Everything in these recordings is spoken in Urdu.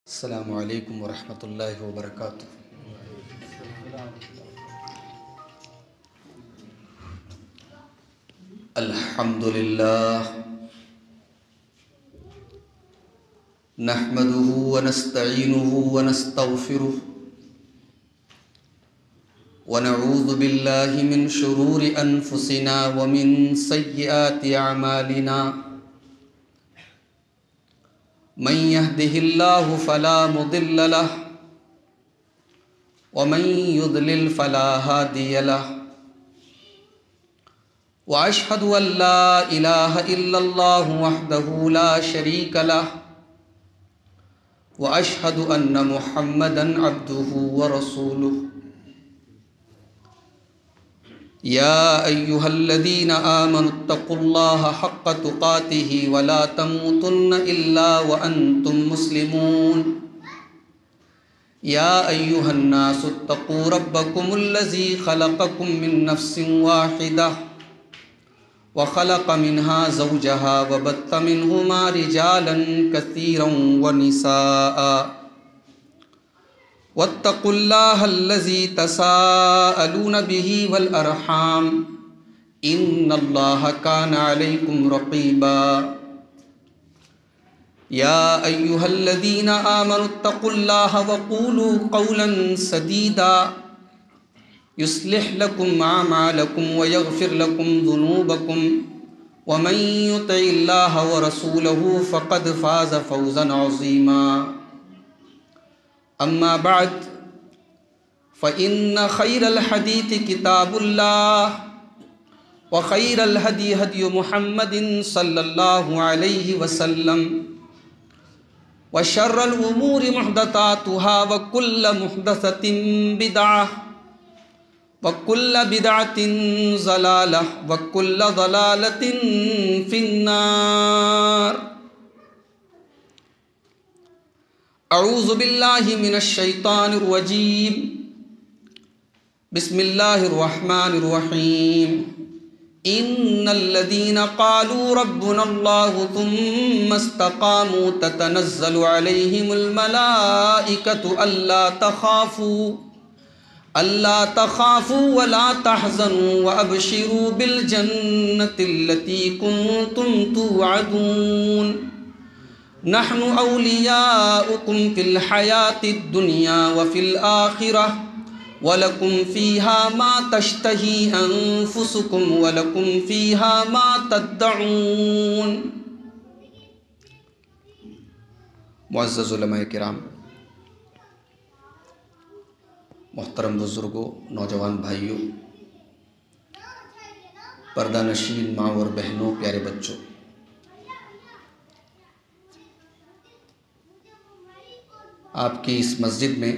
السلام علیکم ورحمۃ اللہ وبرکاتہ۔ الحمد للہ نحمده ونستعینه ونستغفره ونعوذ باللہ من شرور انفسنا ومن سیئات اعمالنا، من يهده الله فلا مضل له ومن يضلل فلا هادي له، وأشهد أن لا إله إلا الله وحده لا شريك له، وأشهد أن محمدا عبده ورسوله۔ يا أيها الذين آمنوا اتقوا الله حق تقاته ولا تموتن إلا وأنتم مسلمون۔ يا أيها الناس اتقوا ربكم الذي خلقكم من نفس واحدة وخلق منها زوجها وبث منهما رجالا كثيرا ونساء، واتقوا الله الذي تساءلون به والأرحام إن الله كان عليكم رقيبا۔ يا أيها الذين آمنوا اتقوا الله وقولوا قولا سديدا يصلح لكم أعمالكم ويغفر لكم ذنوبكم، ومن يطع الله ورسوله فقد فاز فوزا عظيما۔ أما بعد فإن خير الحديث كتاب الله، وخير الهدي هدي محمد صلى الله عليه وسلم، وشر الأمور محدثاتها وكل محدثة بدعة وكل بدعة ضلالة وكل ضلالة في النار۔ اعوذ باللہ من الشیطان الرجیم، بسم اللہ الرحمن الرحیم۔ ان الذین قالوا ربنا اللہ ثم استقاموا تتنزل علیہم الملائکة الا تخافوا ولا تحزنوا وابشروا بالجنة التي كنتم توعدون، نحن اولیاؤکم فی الحیاة الدنیا وفی الآخرہ ولکم فیہا ما تشتہی انفسکم ولکم فیہا ما تدعون۔ معزز علماء کرام، محترم بزرگوں، نوجوان بھائیوں، پردہ نشین ماں اور بہنوں، پیارے بچوں، آپ کی اس مسجد میں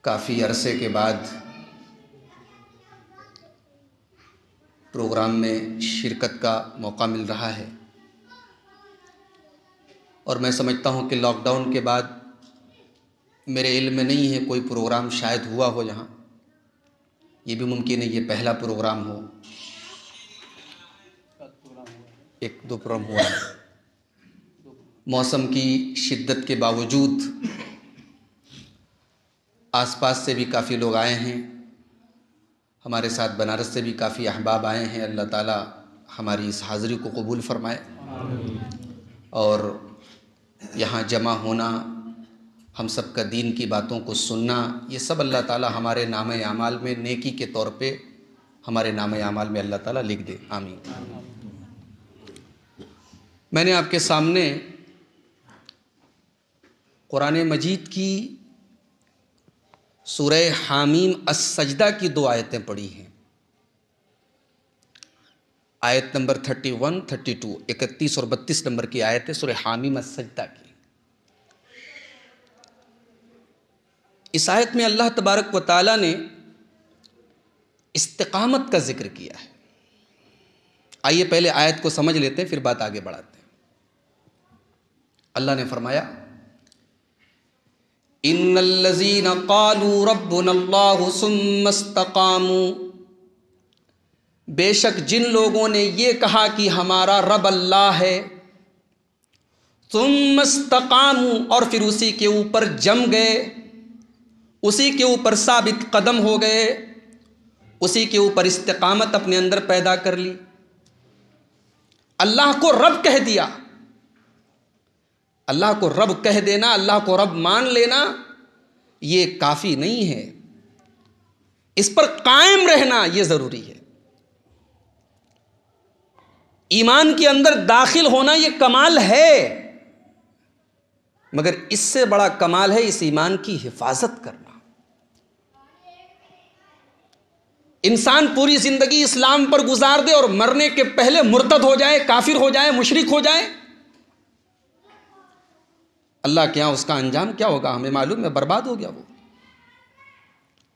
کافی عرصے کے بعد پروگرام میں شرکت کا موقع مل رہا ہے، اور میں سمجھتا ہوں کہ لاک ڈاؤن کے بعد میرے علم میں نہیں ہے کوئی پروگرام شاید ہوا ہو یہاں، یہ بھی ممکن ہے یہ پہلا پروگرام ہو، ایک دو پروگرام ہوا ہے۔ موسم کی شدت کے باوجود آس پاس سے بھی کافی لوگ آئے ہیں، ہمارے ساتھ بنارس سے بھی کافی احباب آئے ہیں۔ اللہ تعالیٰ ہماری اس حاضری کو قبول فرمائے، اور یہاں جمع ہونا، ہم سب کا دین کی باتوں کو سننا، یہ سب اللہ تعالیٰ ہمارے نامہ اعمال میں نیکی کے طور پہ ہمارے نامہ اعمال میں اللہ تعالیٰ لکھ دے، آمین۔ میں نے آپ کے سامنے قرآن مجید کی سورہ حامیم السجدہ کی دو آیتیں پڑھی ہیں، آیت نمبر 31، 32، 31 اور 32 نمبر کی آیت ہے سورہ حامیم السجدہ کی۔ اس آیت میں اللہ تبارک و تعالیٰ نے استقامت کا ذکر کیا ہے۔ آئیے پہلے آیت کو سمجھ لیتے ہیں، پھر بات آگے بڑھاتے ہیں۔ اللہ نے فرمایا، ان الذین قالوا ربنا اللہ ثم استقاموا، بے شک جن لوگوں نے یہ کہا کہ ہمارا رب اللہ ہے، ثم استقاموا، اور پھر اسی کے اوپر جم گئے، اسی کے اوپر ثابت قدم ہو گئے، اسی کے اوپر استقامت اپنے اندر پیدا کر لی۔ اللہ کو رب کہہ دیا، اللہ کو رب کہہ دینا، اللہ کو رب مان لینا یہ کافی نہیں ہے، اس پر قائم رہنا یہ ضروری ہے۔ ایمان کے اندر داخل ہونا یہ کمال ہے، مگر اس سے بڑا کمال ہے اس ایمان کی حفاظت کرنا۔ انسان پوری زندگی اسلام پر گزار دے اور مرنے کے پہلے مرتد ہو جائے، کافر ہو جائے، مشرک ہو جائے، اللہ کے یہاں اس کا انجام کیا ہوگا ہمیں معلوم ہے، برباد ہو گیا وہ۔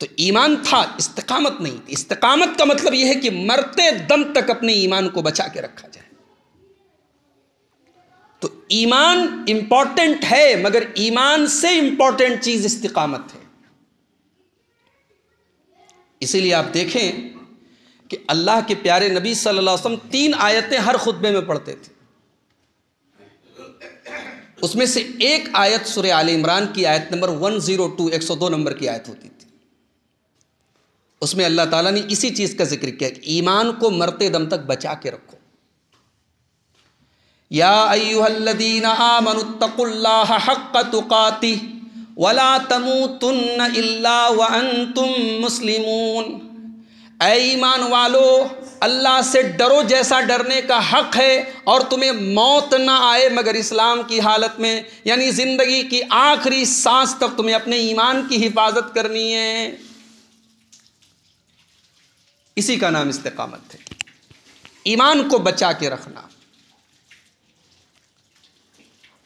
تو ایمان تھا، استقامت نہیں تھی۔ استقامت کا مطلب یہ ہے کہ مرتے دم تک اپنے ایمان کو بچا کے رکھا جائے۔ تو ایمان امپورٹنٹ ہے، مگر ایمان سے امپورٹنٹ چیز استقامت ہے۔ اسی لیے آپ دیکھیں کہ اللہ کے پیارے نبی صلی اللہ علیہ وسلم 3 آیتیں ہر خطبے میں پڑھتے تھے۔ اس میں سے ایک آیت سورہ آل عمران کی آیت نمبر 102 102 نمبر کی آیت ہوتی تھی۔ اس میں اللہ تعالیٰ نے اسی چیز کا ذکر کیا کہ ایمان کو مرتے دم تک بچا کے رکھو۔ یا ایھا الذین آمنوا اتقوا اللہ حق تقاتہ ولا تموتن الا وانتم مسلمون، اے ایمان والو اللہ سے ڈرو جیسا ڈرنے کا حق ہے، اور تمہیں موت نہ آئے مگر اسلام کی حالت میں، یعنی زندگی کی آخری سانس تک تمہیں اپنے ایمان کی حفاظت کرنی ہے۔ اسی کا نام استقامت ہے، ایمان کو بچا کے رکھنا۔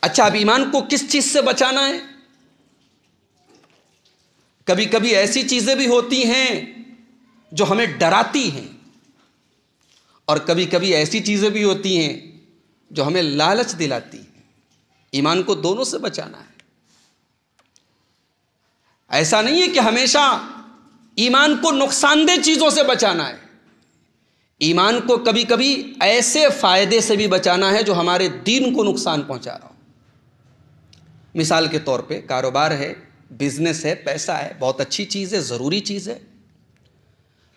اچھا، اب ایمان کو کس چیز سے بچانا ہے؟ کبھی کبھی ایسی چیزیں بھی ہوتی ہیں جو ہمیں ڈراتی ہیں، اور کبھی کبھی ایسی چیزیں بھی ہوتی ہیں جو ہمیں لالچ دلاتی ہیں۔ ایمان کو دونوں سے بچانا ہے۔ ایسا نہیں ہے کہ ہمیشہ ایمان کو نقصان دہ چیزوں سے بچانا ہے، ایمان کو کبھی کبھی ایسے فائدے سے بھی بچانا ہے جو ہمارے دین کو نقصان پہنچا رہا ہو۔ مثال کے طور پہ کاروبار ہے، بزنس ہے، پیسہ ہے، بہت اچھی چیز ہے، ضروری چیز ہے،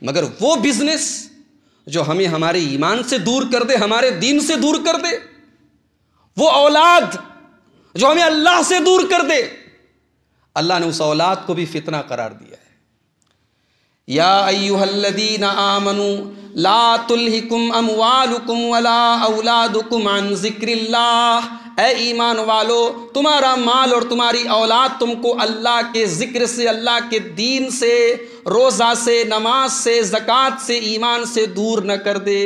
مگر وہ بزنس جو ہمیں ہمارے ایمان سے دور کر دے، ہمارے دین سے دور کر دے، وہ اولاد جو ہمیں اللہ سے دور کر دے، اللہ نے اس اولاد کو بھی فتنہ قرار دیا ہے۔ یا ایھا الذین آمنوا لا تلہکم اموالکم ولا اولادکم عن ذکر اللہ، اے ایمان والو تمہارا مال اور تمہاری اولاد تم کو اللہ کے ذکر سے، اللہ کے دین سے، روزہ سے، نماز سے، زکوٰۃ سے، ایمان سے دور نہ کر دے۔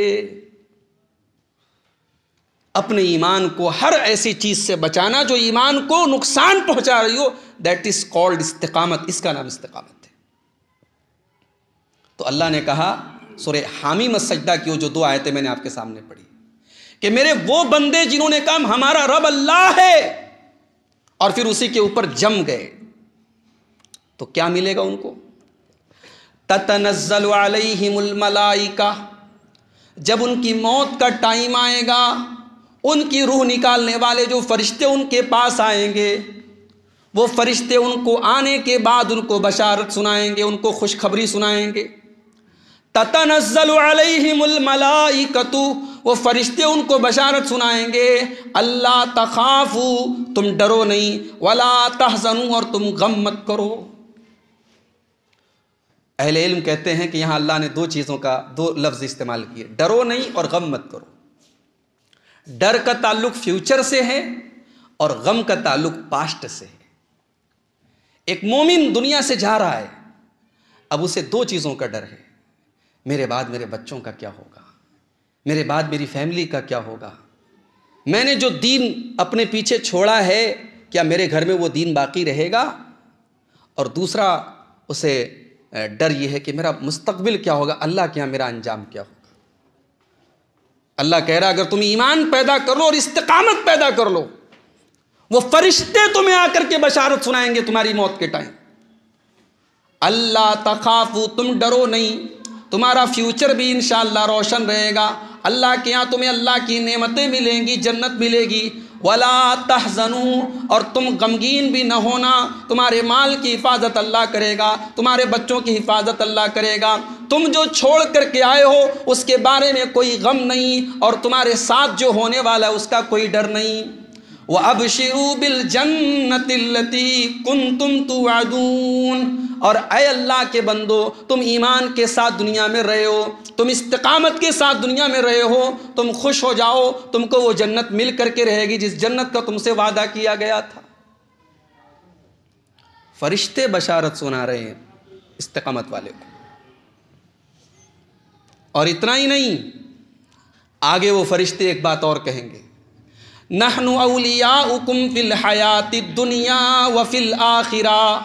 اپنے ایمان کو ہر ایسی چیز سے بچانا جو ایمان کو نقصان پہنچا رہی ہو، دیٹ از کالڈ استقامت، اس کا نام استقامت ہے۔ تو اللہ نے کہا سورہ حامیم السجدہ کی وہ جو 2 آیتیں میں نے آپ کے سامنے پڑھی کہ میرے وہ بندے جنہوں نے کہا ہمارا رب اللہ ہے اور پھر اسی کے اوپر جم گئے، تو کیا ملے گا ان کو؟ تتنزل علیہم الملائکہ، جب ان کی موت کا ٹائم آئے گا، ان کی روح نکالنے والے جو فرشتے ان کے پاس آئیں گے، وہ فرشتے ان کو آنے کے بعد ان کو بشارت سنائیں گے، ان کو خوشخبری سنائیں گے۔ تتنزل علیہم الملائکۃ، وہ فرشتے ان کو بشارت سنائیں گے، اللہ تخافوا، تم ڈرو نہیں، ولا تحزنوا، اور تم غم مت کرو۔ اہل علم کہتے ہیں کہ یہاں اللہ نے 2 چیزوں کا 2 لفظ استعمال کیے، ڈرو نہیں اور غم مت کرو۔ ڈر کا تعلق فیوچر سے ہے اور غم کا تعلق پاسٹ سے ہے۔ ایک مومن دنیا سے جا رہا ہے، اب اسے 2 چیزوں کا ڈر ہے، میرے بعد میرے بچوں کا کیا ہوگا، میرے بعد میری فیملی کا کیا ہوگا، میں نے جو دین اپنے پیچھے چھوڑا ہے کیا میرے گھر میں وہ دین باقی رہے گا، اور دوسرا اسے ڈر یہ ہے کہ میرا مستقبل کیا ہوگا، اللہ کے یہاں میرا انجام کیا ہوگا۔ اللہ کہہ رہا اگر تم ایمان پیدا کر لو اور استقامت پیدا کر لو، وہ فرشتے تمہیں آ کر کے بشارت سنائیں گے تمہاری موت کے ٹائم، اللہ تخافوا، تم ڈرو نہیں، تمہارا فیوچر بھی انشاءاللہ روشن رہے گا، اللہ کے یہاں تمہیں اللہ کی نعمتیں ملیں گی، جنت ملے گی، ولا تحزنوا، اور تم غمگین بھی نہ ہونا، تمہارے مال کی حفاظت اللہ کرے گا، تمہارے بچوں کی حفاظت اللہ کرے گا، تم جو چھوڑ کر کے آئے ہو اس کے بارے میں کوئی غم نہیں، اور تمہارے ساتھ جو ہونے والا ہے اس کا کوئی ڈر نہیں۔ وَأَبْشِرُوا بِالْجَنَّةِ الَّتِي كُنْتُمْ تُوعَدُونَ، اور اے اللہ کے بندو، تم ایمان کے ساتھ دنیا میں رہے ہو، تم استقامت کے ساتھ دنیا میں رہے ہو، تم خوش ہو جاؤ، تم کو وہ جنت مل کر کے رہے گی جس جنت کا تم سے وعدہ کیا گیا تھا۔ فرشتے بشارت سنا رہے ہیں استقامت والے کو، اور اتنا ہی نہیں، آگے وہ فرشتے ایک بات اور کہیں گے، نحن اولیاؤکم فی الحیات الدنیا وفی الآخرہ،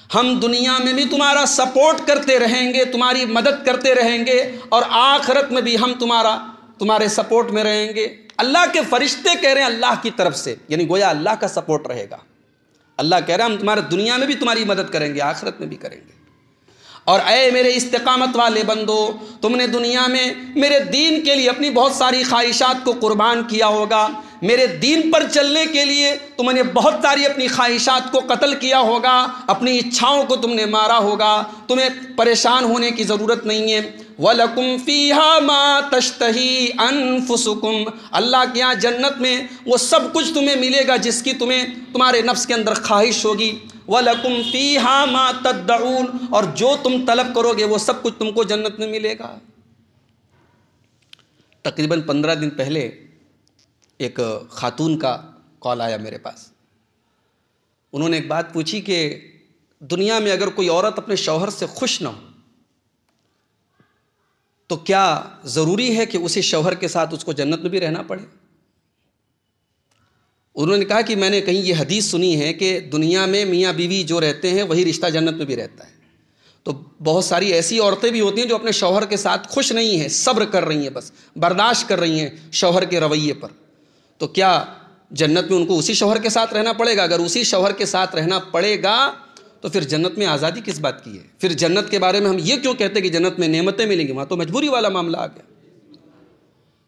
ہم دنیا میں بھی تمہارا سپورٹ کرتے رہیں گے، تمہاری مدد کرتے رہیں گے، اور آخرت میں بھی ہم تمہارے سپورٹ میں رہیں گے۔ اللہ کے فرشتے کہہ رہے ہیں اللہ کی طرف سے، یعنی گویا اللہ کا سپورٹ رہے گا۔ اللہ کہہ رہا ہے ہم تمہارے دنیا میں بھی تمہاری مدد کریں گے، آخرت میں بھی کریں گے۔ اور اے میرے استقامت والے بندو، تم نے دنیا میں میرے دین کے لیے اپنی بہت ساری خواہشات کو قربان کیا ہوگا، میرے دین پر چلنے کے لیے تم نے بہت ساری اپنی خواہشات کو قتل کیا ہوگا، اپنی اچھاؤں کو تم نے مارا ہوگا، تمہیں پریشان ہونے کی ضرورت نہیں ہے۔ وَلَكُمْ فِيهَا مَا تَشْتَهِي أَنفُسُكُمْ، اللہ کے یہاں جنت میں وہ سب کچھ تمہیں ملے گا جس کی تمہارے نفس کے اندر خواہش ہوگی۔ وَلَكُمْ فِيهَا مَا تَدَّعُونَ، اور جو تم طلب کرو گے وہ سب کچھ تم کو جنت میں ملے گا۔ تقریباً 15 دن پہلے ایک خاتون کا کال آیا میرے پاس، انہوں نے ایک بات پوچھی کہ دنیا میں اگر کوئی عورت اپنے شوہر سے خوش نہ ہو تو کیا ضروری ہے کہ اسی شوہر کے ساتھ اس کو جنت میں بھی رہنا پڑے؟ انہوں نے کہا کہ میں نے کہیں یہ حدیث سنی ہے کہ دنیا میں میاں بیوی جو رہتے ہیں وہی رشتہ جنت میں بھی رہتا ہے، تو بہت ساری ایسی عورتیں بھی ہوتی ہیں جو اپنے شوہر کے ساتھ خوش نہیں ہیں، صبر کر رہی ہیں، بس برداشت کر رہی ہیں شوہر کے رویے پر، تو کیا جنت میں ان کو اسی شوہر کے ساتھ رہنا پڑے گا؟ اگر اسی شوہر کے ساتھ رہنا پڑے گا تو پھر جنت میں آزادی کس بات کی ہے؟ پھر جنت کے بارے میں ہم یہ کیوں کہتے کہ جنت میں نعمتیں ملیں گی؟ وہاں تو مجبوری والا معاملہ آ گیا۔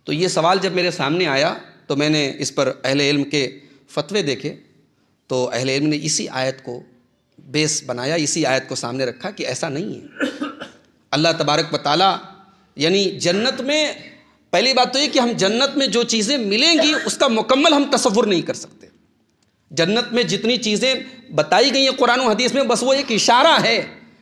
تو یہ سوال جب میرے سامنے آیا تو میں نے اس پر اہل علم کے فتوے دیکھے، تو اہل علم نے اسی آیت کو بیس بنایا، اسی آیت کو سامنے رکھا کہ ایسا نہیں ہے۔ اللہ تبارک و تعالیٰ یعنی جنت میں پہلی بات تو یہ کہ ہم جنت میں جو چیزیں ملیں گی اس کا مکمل ہم تصور نہیں کر سکتے۔ جنت میں جتنی چیزیں بتائی گئی ہیں قرآن و حدیث میں بس وہ ایک اشارہ ہے۔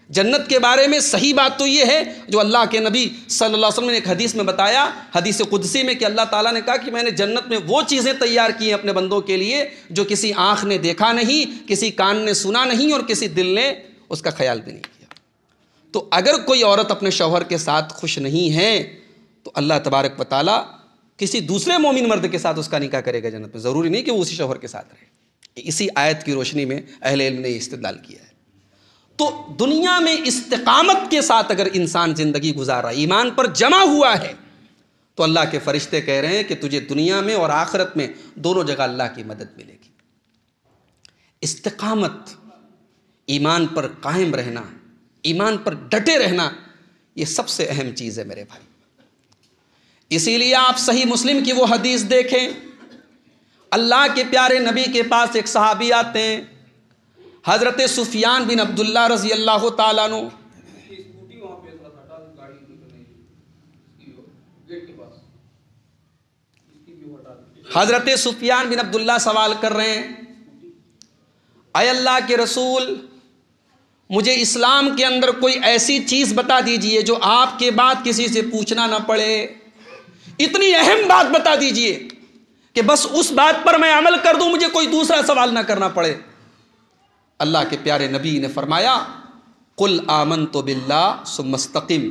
جنت کے بارے میں صحیح بات تو یہ ہے جو اللہ کے نبی صلی اللہ علیہ وسلم نے ایک حدیث میں بتایا، حدیث قدسی میں، کہ اللہ تعالیٰ نے کہا کہ میں نے جنت میں وہ چیزیں تیار کی ہیں اپنے بندوں کے لیے جو کسی آنکھ نے دیکھا نہیں، کسی کان نے سنا نہیں، اور کسی دل نے اس کا خیال بھی نہیں کیا۔ تو اگر کوئی عورت اپنے شوہر کے ساتھ خوش نہیں ہے تو اللہ تبارک و تعالیٰ کسی دوسرے مومن مرد کے ساتھ اس کا نکاح کرے گا جنت میں، ضروری نہیں کہ وہ اسی شوہر کے ساتھ رہے۔ اسی آیت کی روشنی میں اہل علم نے یہ استدلال کیا ہے۔ تو دنیا میں استقامت کے ساتھ اگر انسان زندگی گزار رہا ہے، ایمان پر جمع ہوا ہے، تو اللہ کے فرشتے کہہ رہے ہیں کہ تجھے دنیا میں اور آخرت میں دونوں جگہ اللہ کی مدد ملے گی۔ استقامت، ایمان پر قائم رہنا، ایمان پر ڈٹے رہنا، یہ سب سے اہم چیز ہے میرے بھائی۔ اسی لیے آپ صحیح مسلم کی وہ حدیث دیکھیں، اللہ کے پیارے نبی کے پاس ایک صحابی آتے ہیں، حضرت سفیان بن عبداللہ رضی اللہ تعالیٰ عنہ۔ حضرت سفیان بن عبداللہ سوال کر رہے ہیں، اے اللہ کے رسول، مجھے اسلام کے اندر کوئی ایسی چیز بتا دیجئے جو آپ کے بعد کسی سے پوچھنا نہ پڑے، اتنی اہم بات بتا دیجئے کہ بس اس بات پر میں عمل کر دوں، مجھے کوئی دوسرا سوال نہ کرنا پڑے۔ اللہ کے پیارے نبی نے فرمایا، قل آمنت باللہ ثم استقم،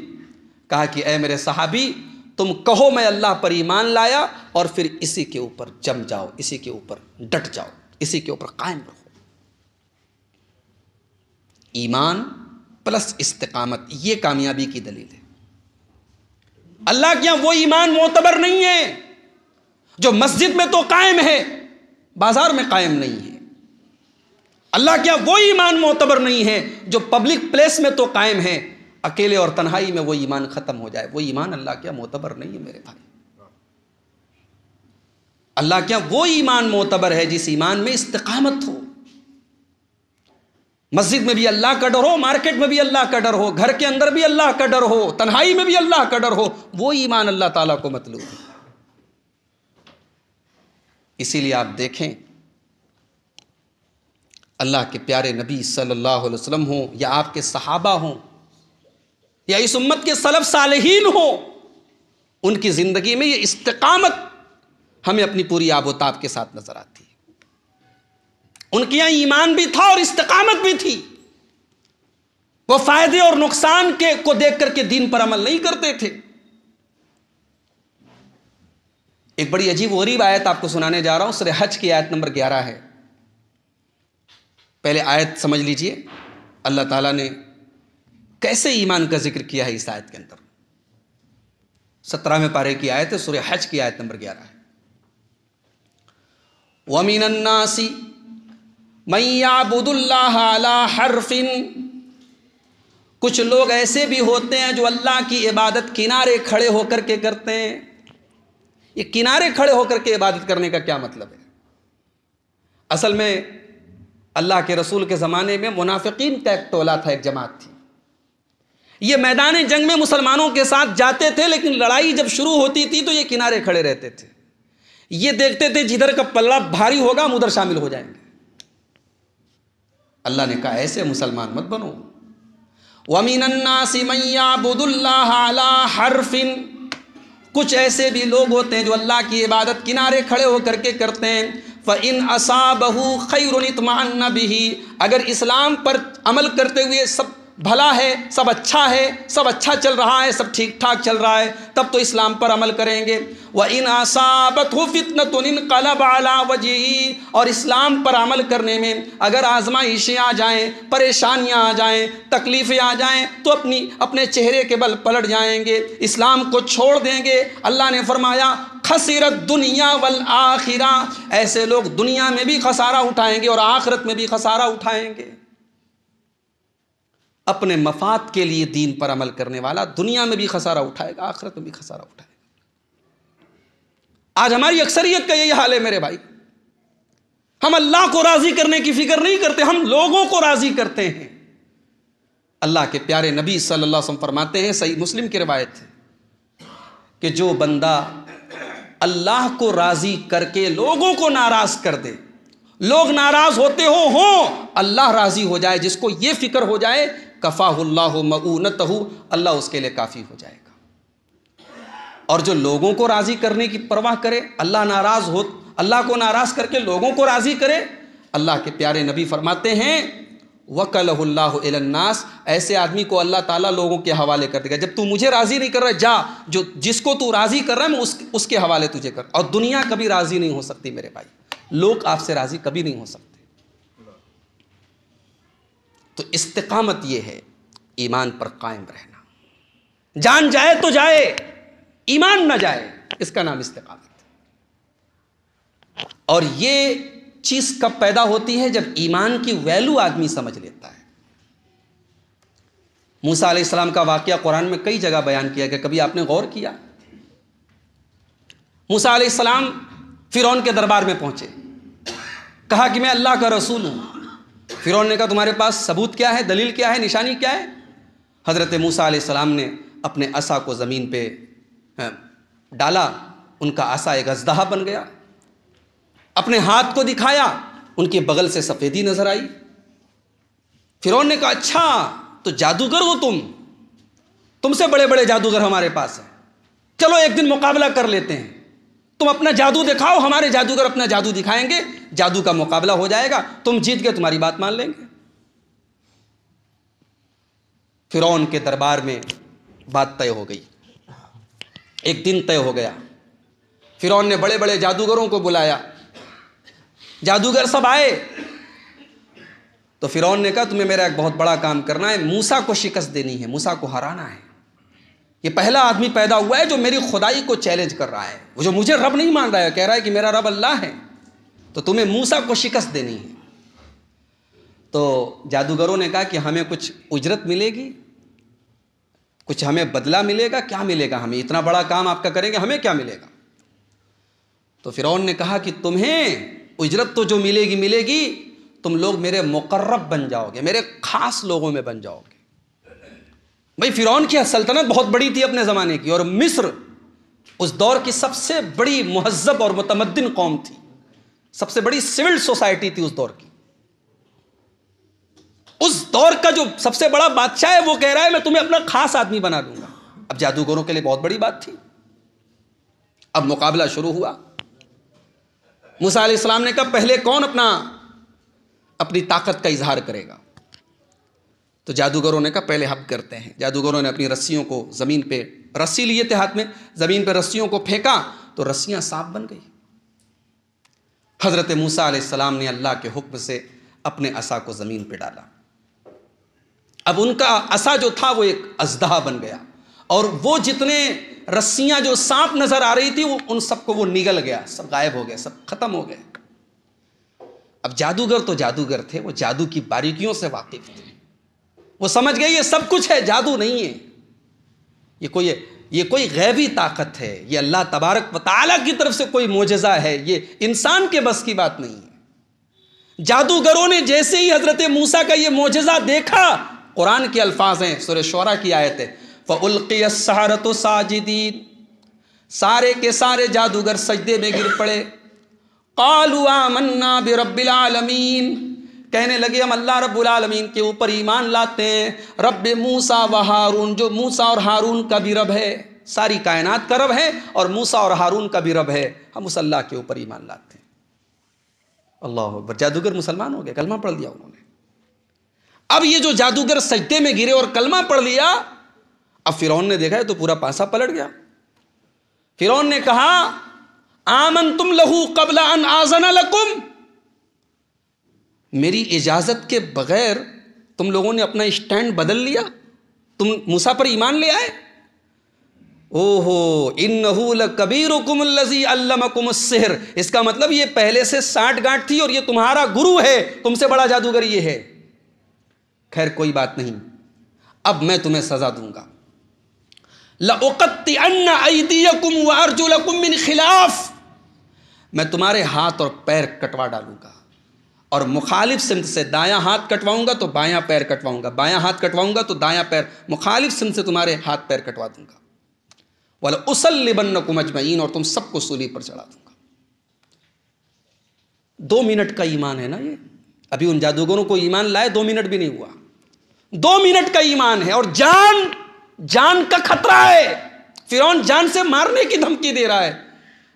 کہا کہ اے میرے صحابی تم کہو میں اللہ پر ایمان لایا، اور پھر اسی کے اوپر جم جاؤ، اسی کے اوپر ڈٹ جاؤ، اسی کے اوپر قائم رہو۔ ایمان پلس استقامت، یہ کامیابی کی دلیل ہے۔ اللہ کے یہاں وہ ایمان معتبر نہیں ہے جو مسجد میں تو قائم ہے بازار میں قائم نہیں ہے۔ اللہ کے یہاں وہ ایمان معتبر نہیں ہے جو پبلک پلیس میں تو قائم ہے، اکیلے اور تنہائی میں وہ ایمان ختم ہو جائے، وہ ایمان اللہ کے یہاں معتبر نہیں ہے میرے بھائی۔ اللہ کے وہ ایمان معتبر ہے جس ایمان میں استقامت ہو. مسجد میں بھی اللہ کا ڈر ہو، مارکیٹ میں بھی اللہ کا ڈر ہو، گھر کے اندر بھی اللہ کا ڈر ہو، تنہائی میں بھی اللہ کا ڈر ہو. وہ ایمان اللہ تعالیٰ کو مطلوب ہے. اسی لیے آپ دیکھیں اللہ کے پیارے نبی صلی اللہ علیہ وسلم ہوں یا آپ کے صحابہ ہوں یا اس امت کے سلف صالحین ہوں، ان کی زندگی میں یہ استقامت ہمیں اپنی پوری آب و تاب کے ساتھ نظر آتی ہے. ان کے یہاں ایمان بھی تھا اور استقامت بھی تھی. وہ فائدے اور نقصان کو دیکھ کر کے دین پر عمل نہیں کرتے تھے. ایک بڑی عجیب و غریب آیت آپ کو سنانے جا رہا ہوں. سورہ حج کی آیت نمبر 11 ہے. پہلے آیت سمجھ لیجئے اللہ تعالیٰ نے کیسے ایمان کا ذکر کیا ہے اس آیت کے اندر. 17ویں پارے کی آیت ہے، سورہ حج کی آیت نمبر 11 ہے. وَمِنَ النَّاسِ مَن يَعْبُدُ اللَّهَ عَلَى حَرْفٍ، کچھ لوگ ایسے بھی ہوتے ہیں جو اللہ کی عبادت کنارے کھڑے ہو کر کے کرتے ہیں. یہ کنارے کھڑے ہو کر کے عبادت کرنے کا کیا مطلب ہے؟ اصل میں اللہ کے رسول کے زمانے میں منافقین کا ایک ٹولہ تھا، ایک جماعت تھی. یہ میدان جنگ میں مسلمانوں کے ساتھ جاتے تھے، لیکن لڑائی جب شروع ہوتی تھی تو یہ کنارے کھڑے رہتے تھے. یہ دیکھتے تھے جدھر کا پلڑا بھاری ہوگا ہم ادھر شامل ہو جائیں گے. اللہ نے کہا ایسے مسلمان مت بنو. وَمِنَ النَّاسِ مَن يَعْبُدُ اللَّهَ عَلَى حَرْفٍ، کچھ ایسے بھی لوگ ہوتے ہیں جو اللہ کی عبادت کنارے کھڑے ہو کر کے کرتے ہیں. فَإِنْ أَصَابَهُ خَيْرٌ اطْمَأَنَّ بِهِ، اگر اسلام پر عمل کرتے ہوئے سب بھلا ہے، سب اچھا ہے، سب اچھا چل رہا ہے، سب ٹھیک ٹھاک چل رہا ہے، تب تو اسلام پر عمل کریں گے. وَإِنْ أَصَابَتْهُ فِتْنَةٌ انقلب عَلَى وَجْهِهِ، اور اسلام پر عمل کرنے میں اگر آزمائشیں آ جائیں، پریشانیاں آ جائیں، تکلیفیں آ جائیں تو اپنے چہرے کے بل پلٹ جائیں گے، اسلام کو چھوڑ دیں گے. اللہ نے فرمایا خسرت دنیا والآخرہ، ایسے لوگ دنیا میں بھی خسارہ اٹھائیں گے اور آخرت میں بھی خسارہ اٹھائیں گے. اپنے مفاد کے لیے دین پر عمل کرنے والا دنیا میں بھی خسارہ اٹھائے گا، آخرت میں بھی خسارہ اٹھائے گا. آج ہماری اکثریت کا یہی حال ہے میرے بھائی. ہم اللہ کو راضی کرنے کی فکر نہیں کرتے، ہم لوگوں کو راضی کرتے ہیں. اللہ کے پیارے نبی صلی اللہ علیہ وسلم فرماتے ہیں، صحیح مسلم کی روایت ہے، کہ جو بندہ اللہ کو راضی کر کے لوگوں کو ناراض کر دے، لوگ ناراض ہوتے ہوں اللہ راضی ہو جائے، جس کو یہ فکر ہو جائے کفاہ اللہ مؤونتہ، اللہ اس کے لیے کافی ہو جائے گا. اور جو لوگوں کو راضی کرنے کی پرواہ کرے، اللہ کو ناراض کر کے لوگوں کو راضی کرے، اللہ کے پیارے نبی فرماتے ہیں وکلہ اللہ الی الناس، ایسے آدمی کو اللہ تعالیٰ لوگوں کے حوالے کر دے گا. جب تو مجھے راضی نہیں کر رہا، جا جس کو تو راضی کر رہا ہے میں اس کے حوالے تجھے کر. اور دنیا کبھی راضی نہیں ہو سکتی میرے بھائی، لوگ آپ سے راضی کبھی نہیں ہو سکتے. تو استقامت یہ ہے ایمان پر قائم رہنا. جان جائے تو جائے، ایمان نہ جائے، اس کا نام استقامت. اور یہ چیز کب پیدا ہوتی ہے؟ جب ایمان کی ویلو آدمی سمجھ لیتا ہے. موسیٰ علیہ السلام کا واقعہ قرآن میں کئی جگہ بیان کیا گیا، کبھی آپ نے غور کیا؟ موسیٰ علیہ السلام فرعون کے دربار میں پہنچے، کہا کہ میں اللہ کا رسول ہوں. فرعون نے کہا تمہارے پاس ثبوت کیا ہے، دلیل کیا ہے، نشانی کیا ہے؟ حضرت موسیٰ علیہ السلام نے اپنے عصا کو زمین پہ ڈالا، ان کا عصا ایک اژدہا بن گیا. اپنے ہاتھ کو دکھایا، ان کے بغل سے سفیدی نظر آئی. فرعون نے کہا اچھا تو جادوگر ہو تم سے بڑے بڑے جادوگر ہمارے پاس ہیں، چلو ایک دن مقابلہ کر لیتے ہیں. تم اپنا جادو دکھاؤ، ہمارے جادوگر اپنا جادو دکھائیں گے، جادو کا مقابلہ ہو جائے گا، تم جیت گئے تمہاری بات مان لیں گے. فرعون کے دربار میں بات طے ہو گئی. ایک دن طے ہو گیا. فرعون نے بڑے بڑے جادوگروں کو بلایا، جادوگر سب آئے. تو فرعون نے کہا تمہیں میرا ایک بہت بڑا کام کرنا ہے، موسیٰ کو شکست دینی ہے، موسیٰ کو ہرانا ہے. یہ پہلا آدمی پیدا ہوا ہے جو میری خدائی کو چیلنج کر رہا ہے، وہ جو مجھے رب نہیں مان رہا ہے، کہہ رہا ہے کہ میرا رب اللہ ہے، تو تمہیں موسیٰ کو شکست دینی ہے. تو جادوگروں نے کہا کہ ہمیں کچھ اجرت ملے گی، کچھ ہمیں بدلہ ملے گا، کیا ملے گا؟ ہمیں اتنا بڑا کام آپ کا کریں گے، ہمیں کیا ملے گا؟ تو فرعون نے کہا کہ تمہیں اجرت تو جو ملے گی، تم لوگ میرے مقرب بن جاؤ گے، میرے خاص لوگوں میں بن جاؤ گے۔ بھائی فرعون کی سلطنت بہت بڑی تھی اپنے زمانے کی، اور مصر اس دور کی سب سے بڑی مہذب اور متمدن قوم تھی، سب سے بڑی سول سوسائٹی تھی اس دور کی۔ اس دور کا جو سب سے بڑا بادشاہ ہے وہ کہہ رہا ہے میں تمہیں اپنا خاص آدمی بنا دوں گا۔ اب جادوگروں کے لیے بہت بڑی بات تھی۔ اب مقابلہ شروع ہوا۔ موسیٰ علیہ السلام نے کہا پہلے کون اپنی طاقت کا اظہار کرے گا؟ تو جادوگروں نے کہا پہلے ہم کرتے ہیں۔ جادوگروں نے اپنی رسیوں کو زمین پہ، رسی لیے تھے ہاتھ میں، زمین پہ رسیوں کو پھینکا تو رسیاں سانپ بن گئی۔ حضرت موسیٰ علیہ السلام نے اللہ کے حکم سے اپنے عصا کو زمین پہ ڈالا۔ اب ان کا عصا جو تھا وہ ایک اژدہا بن گیا، اور وہ جتنے رسیاں جو سانپ نظر آ رہی تھی ان سب کو وہ نگل گیا، سب غائب ہو گئے، سب ختم ہو گئے۔ اب جادوگر تو جادوگر تھے، وہ جادو کی باریکیوں سے واقف تھے، وہ سمجھ گئے یہ سب کچھ ہے، جادو نہیں ہے، یہ کوئی غیبی طاقت ہے، یہ اللہ تبارک و تعالیٰ کی طرف سے کوئی معجزہ ہے، یہ انسان کے بس کی بات نہیں ہے۔ جادوگروں نے جیسے ہی حضرت موسیٰ کا یہ معجزہ دیکھا، قرآن کے الفاظ ہیں، سورہ شعراء کی آیت ہے، فَأُلْقِيَ السَّحَرَةُ سَاجِدِينَ، سارے کے سارے جادوگر سجدے میں گر پڑے۔ قَالُوا آمَنَّا بِرَبِّ الْعَالَمِينَ، کہنے لگے ہم اللہ رب العالمین کے اوپر ایمان لاتے ہیں، رب موسیٰ و ہارون، جو موسیٰ اور ہارون کا بھی رب ہے، ساری کائنات کا رب ہے اور موسیٰ اور ہارون کا بھی رب ہے، ہم اس اللہ کے اوپر ایمان لاتے ہیں۔ اللہ اکبر، جادوگر مسلمان ہو گئے، کلمہ پڑھ لیا انہوں نے۔ اب یہ جو جادوگر سجدے میں گرے اور کلمہ پڑھ لیا، اب فرعون نے دیکھا ہے تو پورا پاسا پلٹ گیا۔ فرعون نے کہا آمنتم لہو قبل ان آذن لکم، میری اجازت کے بغیر تم لوگوں نے اپنا اسٹینڈ بدل لیا، تم موسیٰ پر ایمان لے آئے۔ اوہو انہو لکبیرکم الذی علمکم السحر، اس کا مطلب یہ پہلے سے سانٹ گانٹ تھی اور یہ تمہارا گرو ہے، تم سے بڑا جادوگر یہ ہے۔ خیر کوئی بات نہیں، اب میں تمہیں سزا دوں گا۔ لَأُقَطِّعَنَّ أَيْدِيَكُمْ وَأَرْجُلَكُمْ مِنْ خِلَافٍ، میں تمہارے ہاتھ اور پیر کٹوا ڈالوں گا، اور مخالف سمت سے دایاں ہاتھ کٹواؤں گا تو بایاں پیر کٹواؤں گا، بایاں ہاتھ کٹواؤں گا تو دایاں پیر، مخالف سمت سے تمہارے ہاتھ پیر کٹوا دوں گا۔ وَلَأُصَلِّبَنَّكُمْ أَجْمَعِينَ، اور تم سب کو سولی پر چڑھا دوں گا۔ 2 منٹ کا ایمان ہے نا یہ، ابھی ان جادوگروں کو ایمان لائے 2 منٹ بھی نہیں ہوا، 2 منٹ کا ایمان ہے، اور جان کا خطرہ ہے، فرعون جان سے مارنے کی دھمکی دے رہا ہے،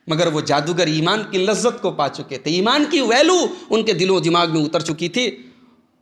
مگر وہ جادوگر ایمان کی لذت کو پا چکے تھے، ایمان کی ویلو ان کے دل و دماغ میں اتر چکی تھی۔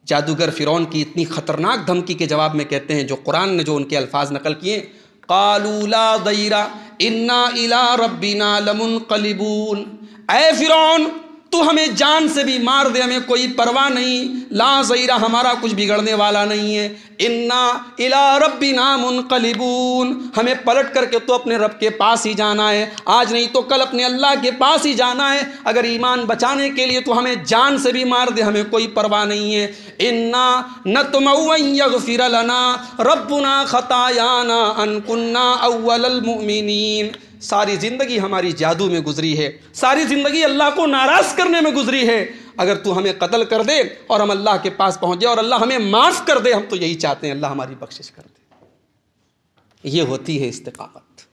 جادوگر فرعون کی اتنی خطرناک دھمکی کے جواب میں کہتے ہیں، جو قرآن نے جو ان کے الفاظ نقل کیے، قالوا لا ضیر انا الی ربنا لمنقلبون، اے فرعون تو ہمیں جان سے بھی مار دے، ہمیں کوئی پرواہ نہیں، لا ضیرہ ہمارا کچھ بگڑنے والا نہیں ہے، انا الی ربنا منقلبون، ہمیں پلٹ کر کے تو اپنے رب کے پاس ہی جانا ہے، آج نہیں تو کل اپنے اللہ کے پاس ہی جانا ہے، اگر ایمان بچانے کے لیے تو ہمیں جان سے بھی مار دے، ہمیں کوئی پرواہ نہیں ہے۔ انا نطمع ان یغفر لنا ربنا خطایانا ان کنا اول المؤمنین، ساری زندگی ہماری جادو میں گزری ہے، ساری زندگی اللہ کو ناراض کرنے میں گزری ہے، اگر تو ہمیں قتل کر دے اور ہم اللہ کے پاس پہنچ جائے اور اللہ ہمیں معاف کر دے، ہم تو یہی چاہتے ہیں، اللہ ہماری بخشش کر دے۔ یہ ہوتی ہے استقامت،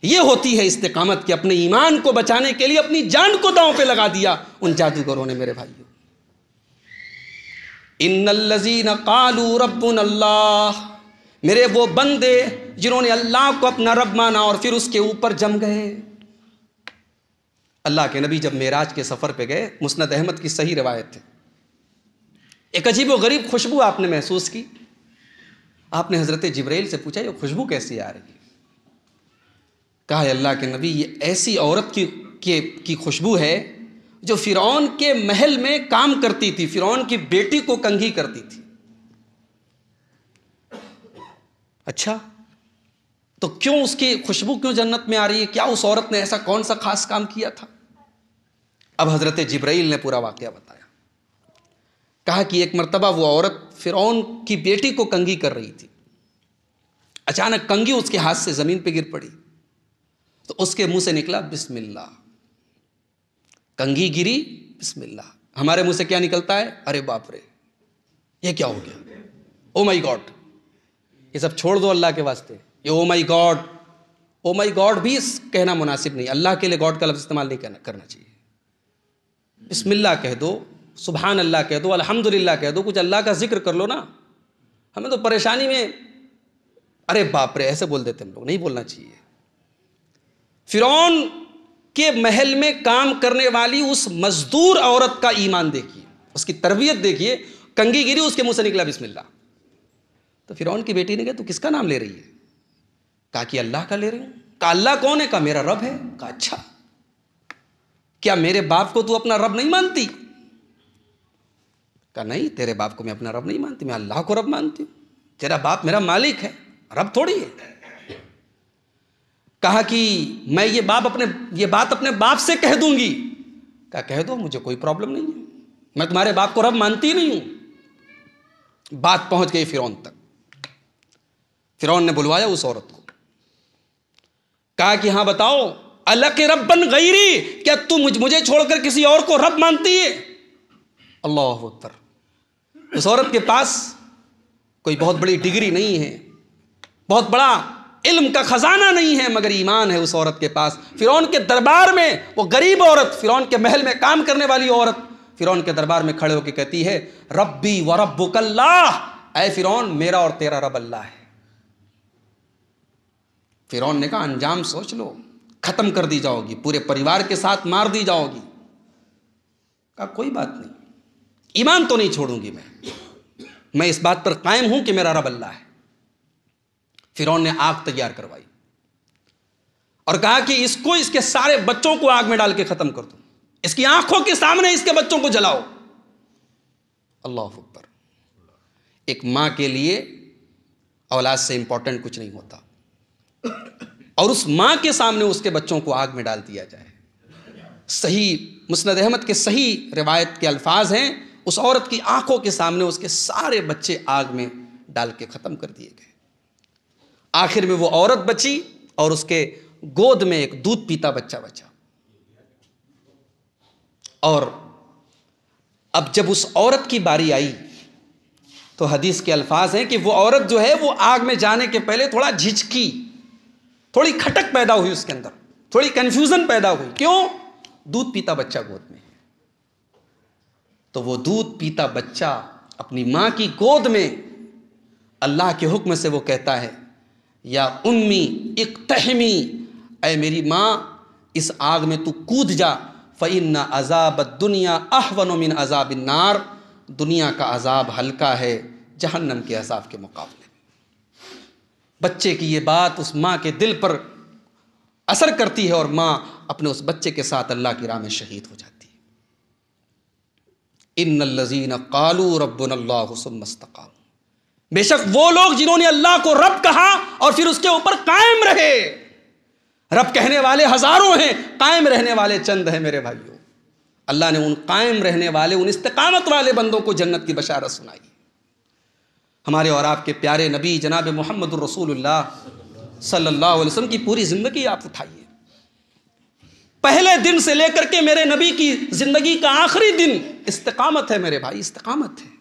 یہ ہوتی ہے استقامت کہ اپنے ایمان کو بچانے کے لیے اپنی جان کو داؤں پہ لگا دیا ان جادوگروں نے۔ میرے بھائیوں، ان الذین قالوا ربنا اللہ، میرے وہ بندے جنہوں نے اللہ کو اپنا رب مانا اور پھر اس کے اوپر جم گئے۔ اللہ کے نبی جب معراج کے سفر پہ گئے، مسند احمد کی صحیح روایت ہے، ایک عجیب و غریب خوشبو آپ نے محسوس کی، آپ نے حضرت جبرائیل سے پوچھا یہ خوشبو کیسی آ رہی ہے؟ کہا ہے اللہ کے نبی یہ ایسی عورت کی خوشبو ہے جو فرعون کے محل میں کام کرتی تھی، فرعون کی بیٹی کو کنگھی کرتی تھی۔ اچھا تو کیوں اس کی خوشبو کیوں جنت میں آ رہی ہے؟ کیا اس عورت نے ایسا کون سا خاص کام کیا تھا؟ اب حضرت جبرائیل نے پورا واقعہ بتایا، کہا کہ ایک مرتبہ وہ عورت فرعون کی بیٹی کو کنگھی کر رہی تھی، اچانک کنگھی اس کے ہاتھ سے زمین پہ گر پڑی، تو اس کے منہ سے نکلا بسم اللہ، کنگھی گری بسم اللہ۔ ہمارے منہ سے کیا نکلتا ہے؟ ارے باپ رے، یہ کیا ہو گیا، او مائی گاڈ۔ یہ سب چھوڑ دو اللہ کے واسطے، یہ او مائی گاڈ، او مائی گاڈ بھی کہنا مناسب نہیں، اللہ کے لیے گاڈ کا لفظ استعمال نہیں کرنا چاہیے۔ بسم اللہ کہہ دو، سبحان اللہ کہہ دو، الحمدللہ کہہ دو، کچھ اللہ کا ذکر کر لو نا۔ ہمیں تو پریشانی میں ارے باپ رے ایسے بول دیتے ہم لوگ، نہیں بولنا چاہیے۔ فرعون کے محل میں کام کرنے والی اس مزدور عورت کا ایمان دیکھیے، اس کی تربیت دیکھیے، کنگھی گری اس کے منہ سے نکلا بسم اللہ۔ تو فرعون کی بیٹی نے کہا تو کس کا نام لے رہی ہے؟ کہا کہ اللہ کا لے رہی ہوں۔ کہا اللہ کون ہے؟ کہا میرا رب ہے۔ کہا اچھا، کیا میرے باپ کو تو اپنا رب نہیں مانتی؟ کہا نہیں، تیرے باپ کو میں اپنا رب نہیں مانتی، میں اللہ کو رب مانتی ہوں۔ تیرا باپ میرا مالک ہے، رب تھوڑی ہے۔ کہا کہ میں یہ بات اپنے باپ سے کہہ دوں گی۔ کہا کہہ دو، مجھے کوئی پرابلم نہیں ہے، میں تمہارے باپ کو رب مانتی نہیں ہوں۔ بات پہنچ گئی فرعون تک۔ فرعون نے بلوایا اس عورت کو، کہا کہ ہاں بتاؤ، الک ربن غیری، کیا تم مجھے چھوڑ کر کسی اور کو رب مانتی ہے؟ اللہ اکبر۔ اس عورت کے پاس کوئی بہت بڑی ڈگری نہیں ہے، بہت بڑا علم کا خزانہ نہیں ہے، مگر ایمان ہے اس عورت کے پاس۔ فرعون کے دربار میں وہ غریب عورت، فرعون کے محل میں کام کرنے والی عورت فرعون کے دربار میں کھڑے ہو کے کہتی ہے ربی و ربک اللہ، اے فرعون میرا اور تیرا رب اللہ ہے۔ فرعون نے کہا انجام سوچ لو، ختم کر دی جاؤ گی، پورے پریوار کے ساتھ مار دی جاؤ گی۔ کہا کوئی بات نہیں، ایمان تو نہیں چھوڑوں گی میں اس بات پر قائم ہوں کہ میرا رب اللہ ہے۔ فرعون نے آگ تیار کروائی اور کہا کہ اس کے سارے بچوں کو آگ میں ڈال کے ختم کر دو، اس کی آنکھوں کے سامنے اس کے بچوں کو جلاؤ۔ اللہ اکبر۔ ایک ماں کے لیے اولاد سے امپورٹنٹ کچھ نہیں ہوتا، اور اس ماں کے سامنے اس کے بچوں کو آگ میں ڈال دیا جائے۔ صحیح مسند احمد کے صحیح روایت کے الفاظ ہیں، اس عورت کی آنکھوں کے سامنے اس کے سارے بچے آگ میں ڈال کے ختم کر دیے گئے۔ آخر میں وہ عورت بچی اور اس کے گود میں ایک دودھ پیتا بچہ بچا۔ اور اب جب اس عورت کی باری آئی تو حدیث کے الفاظ ہیں کہ وہ عورت جو ہے وہ آگ میں جانے کے پہلے تھوڑا جھجکی، تھوڑی کھٹک پیدا ہوئی اس کے اندر، تھوڑی کنفیوژن پیدا ہوئی۔ کیوں؟ دودھ پیتا بچہ گود میں ہے۔ تو وہ دودھ پیتا بچہ اپنی ماں کی گود میں اللہ کے حکم سے وہ کہتا ہے یا امی اقتحمی، اے میری ماں اس آگ میں تو کود جا، فإن عذاب الدنیا احون من عذاب النار، دنیا کا عذاب ہلکا ہے جہنم کے عذاب کے مقابلے میں۔ بچے کی یہ بات اس ماں کے دل پر اثر کرتی ہے اور ماں اپنے اس بچے کے ساتھ اللہ کی راہ میں شہید ہو جاتی ہے۔ ان الذین قالوا ربنا اللہ ثم استقاموا، بے شک وہ لوگ جنہوں نے اللہ کو رب کہا اور پھر اس کے اوپر قائم رہے۔ رب کہنے والے ہزاروں ہیں، قائم رہنے والے چند ہیں میرے بھائیوں۔ اللہ نے ان قائم رہنے والے، ان استقامت والے بندوں کو جنت کی بشارت سنائی۔ ہمارے اور آپ کے پیارے نبی جناب محمد الرسول اللہ صلی اللہ علیہ وسلم کی پوری زندگی آپ اٹھائیے، پہلے دن سے لے کر کے میرے نبی کی زندگی کا آخری دن استقامت ہے میرے بھائی، استقامت ہے۔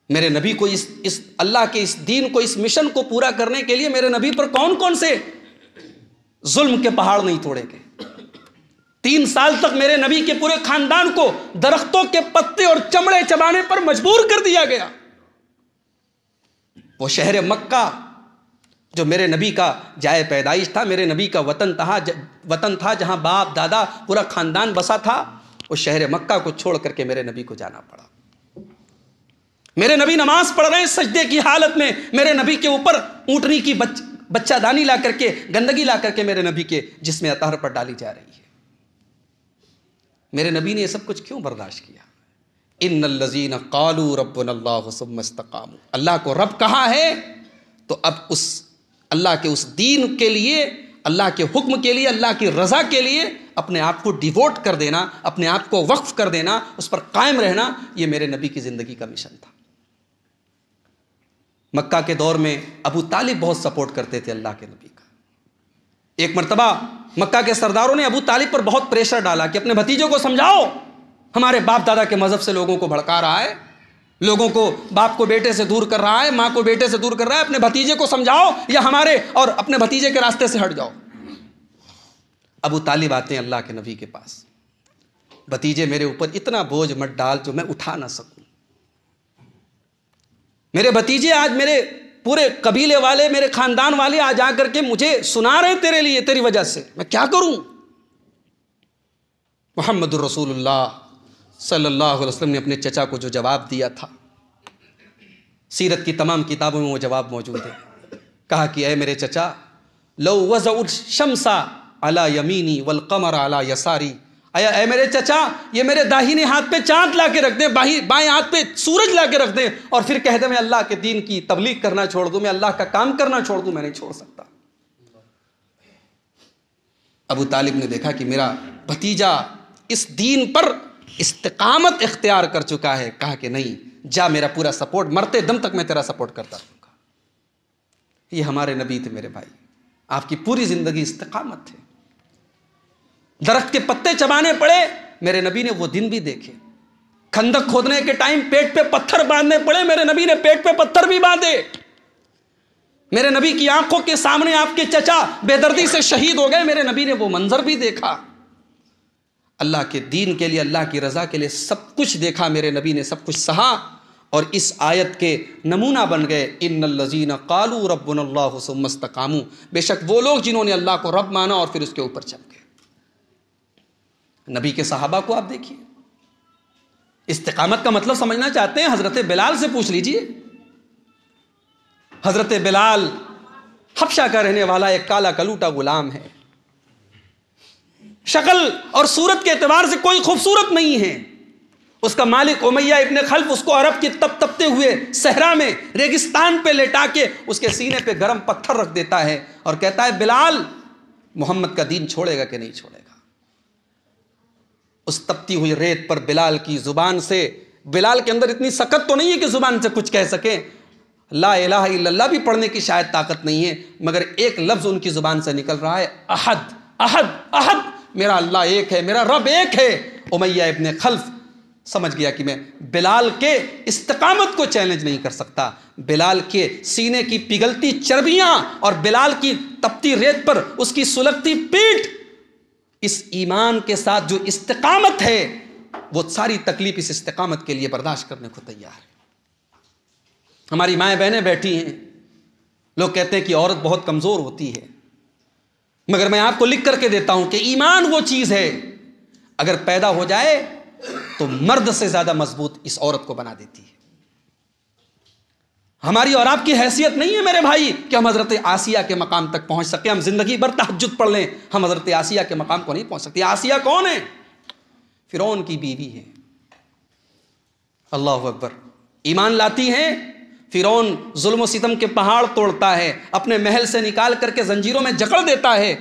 میرے نبی کو اس اللہ کے اس دین کو، اس مشن کو پورا کرنے کے لیے میرے نبی پر کون کون سے ظلم کے پہاڑ نہیں توڑے گئے۔ 3 سال تک میرے نبی کے پورے خاندان کو درختوں کے پتے اور چمڑے چبانے پر مجبور کر دیا گیا۔ وہ شہر مکہ جو میرے نبی کا جائے پیدائش تھا، میرے نبی کا وطن تھا جہاں باپ دادا پورا خاندان بسا تھا، اس شہر مکہ کو چھوڑ کر کے میرے نبی کو جانا پڑا۔ میرے نبی نماز پڑھ رہے ہیں سجدے کی حالت میں، میرے نبی کے اوپر اونٹنی کی بچہ دانی لا کر کے، گندگی لا کر کے میرے نبی کے جسم اطہر پر ڈالی جا رہی ہے۔ میرے نبی نے یہ سب کچھ کیوں برداشت کیا؟ ان الذین قالوا ربنا اللہ ثم استقاموا، اللہ کو رب کہا ہے تو اب اس اللہ کے اس دین کے لیے، اللہ کے حکم کے لیے، اللہ کی رضا کے لیے اپنے آپ کو ڈیووٹ کر دینا، اپنے آپ کو وقف کر دینا، اس پر قائم رہنا، یہ میرے نبی کی زندگی کا مشن تھا۔ مکہ کے دور میں ابو طالب بہت سپورٹ کرتے تھے اللہ کے نبی کا، ایک مرتبہ مکہ کے سرداروں نے ابو طالب پر بہت پریشر ڈالا کہ اپنے بھتیجے کو سمجھاؤ، ہمارے باپ دادا کے مذہب سے لوگوں کو بھڑکا رہا ہے، لوگوں کو باپ کو بیٹے سے دور کر رہا ہے، ماں کو بیٹے سے دور کر رہا ہے، اپنے بھتیجے کو سمجھاؤ یا ہمارے اور اپنے بھتیجے کے راستے سے ہٹ جاؤ۔ ابو طالب آتے ہیں اللہ کے نبی کے پاس، بھتیجے میرے اوپر اتنا بوجھ مت ڈال جو میں اٹھا نہ سکوں، میرے بھتیجے آج میرے پورے قبیلے والے، میرے خاندان والے آج آ کر کے مجھے سنا رہے تیرے لیے، تیری وجہ سے میں کیا کروں؟ محمد الرسول اللہ صلی اللہ علیہ وسلم نے اپنے چچا کو جو جواب دیا تھا، سیرت کی تمام کتابوں میں وہ جواب موجود ہے۔ کہا کہ اے میرے چچا، لو وضع الشمس علی یمینی والقمر علی یساری، اے میرے چچا یہ میرے داہنے ہاتھ پہ چاند لا کے رکھ دیں، بائیں ہاتھ پہ سورج لا کے رکھ دیں اور پھر کہہ دیں میں اللہ کے دین کی تبلیغ کرنا چھوڑ دوں، میں اللہ کا کام کرنا چھوڑ دوں، میں نہیں چھوڑ سکتا۔ ابو طالب نے دیکھا کہ میرا بھتیجا اس دین پر استقامت اختیار کر چکا ہے، کہا کہ نہیں، جا، میرا پورا سپورٹ، مرتے دم تک میں تیرا سپورٹ کرتا رہوں گا۔ یہ ہمارے نبی تھے میرے بھائی، آپ کی پوری زندگی استقامت تھے۔ درخت کے پتے چبانے پڑے، میرے نبی نے وہ دن بھی دیکھے۔ کھندق کھودنے کے ٹائم پیٹ پہ پتھر باندھنے پڑے، میرے نبی نے پیٹ پہ پتھر بھی باندھے۔ میرے نبی کی آنکھوں کے سامنے آپ کے چچا بے دردی سے شہید ہو گئے، میرے نبی نے وہ منظر بھی دیکھا۔ اللہ کے دین کے لیے، اللہ کی رضا کے لیے سب کچھ دیکھا، میرے نبی نے سب کچھ سہا اور اس آیت کے نمونہ بن گئے۔ ان الذین قالوا ربنا اللہ ثم استقاموا، بے شک وہ لوگ جنہوں نے اللہ کو رب مانا اور پھر اس کے اوپر چل گئے۔ نبی کے صحابہ کو آپ دیکھیے، استقامت کا مطلب سمجھنا چاہتے ہیں، حضرت بلال سے پوچھ لیجئے۔ حضرت بلال حبشہ کا رہنے والا ایک کالا کلوٹا غلام ہے، شکل اور صورت کے اعتبار سے کوئی خوبصورت نہیں ہے۔ اس کا مالک امیہ ابن خلف اس کو عرب کی تپتے ہوئے صحرا میں ریگستان پہ لٹا کے اس کے سینے پہ گرم پتھر رکھ دیتا ہے اور کہتا ہے بلال محمد کا دین چھوڑے گا کہ نہیں چھوڑے گا؟ اس تپتی ہوئی ریت پر بلال کی زبان سے، بلال کے اندر اتنی سکت تو نہیں ہے کہ زبان سے کچھ کہہ سکے، لا الہ الا اللہ بھی پڑھنے کی شاید طاقت نہیں ہے، مگر ایک لفظ ان کی زبان سے نکل رہا ہے، احد احد احد، میرا اللہ ایک ہے، میرا رب ایک ہے۔ امیہ ابن خلف سمجھ گیا کہ میں بلال کے استقامت کو چیلنج نہیں کر سکتا، بلال کے سینے کی پگھلتی چربیاں اور بلال کی تپتی ریت پر اس کی سلگتی پیٹھ، اس ایمان کے ساتھ جو استقامت ہے وہ ساری تکلیف اس استقامت کے لیے برداشت کرنے کو تیار ہے۔ ہماری مائیں بہنیں بیٹھی ہیں، لوگ کہتے ہیں کہ عورت بہت کمزور ہوتی ہے، مگر میں آپ کو لکھ کر کے دیتا ہوں کہ ایمان وہ چیز ہے اگر پیدا ہو جائے تو مرد سے زیادہ مضبوط اس عورت کو بنا دیتی ہے۔ ہماری اور آپ کی حیثیت نہیں ہے میرے بھائی کہ ہم حضرت آسیہ کے مقام تک پہنچ سکیں، ہم زندگی بھر تہجد پڑھ لیں، ہم حضرت آسیہ کے مقام کو نہیں پہنچ سکتے۔ آسیہ کون ہے؟ فرعون کی بیوی ہے۔ اللہ اکبر، ایمان لاتی ہیں، فرعون ظلم و ستم کے پہاڑ توڑتا ہے، اپنے محل سے نکال کر کے زنجیروں میں جکڑ دیتا ہے۔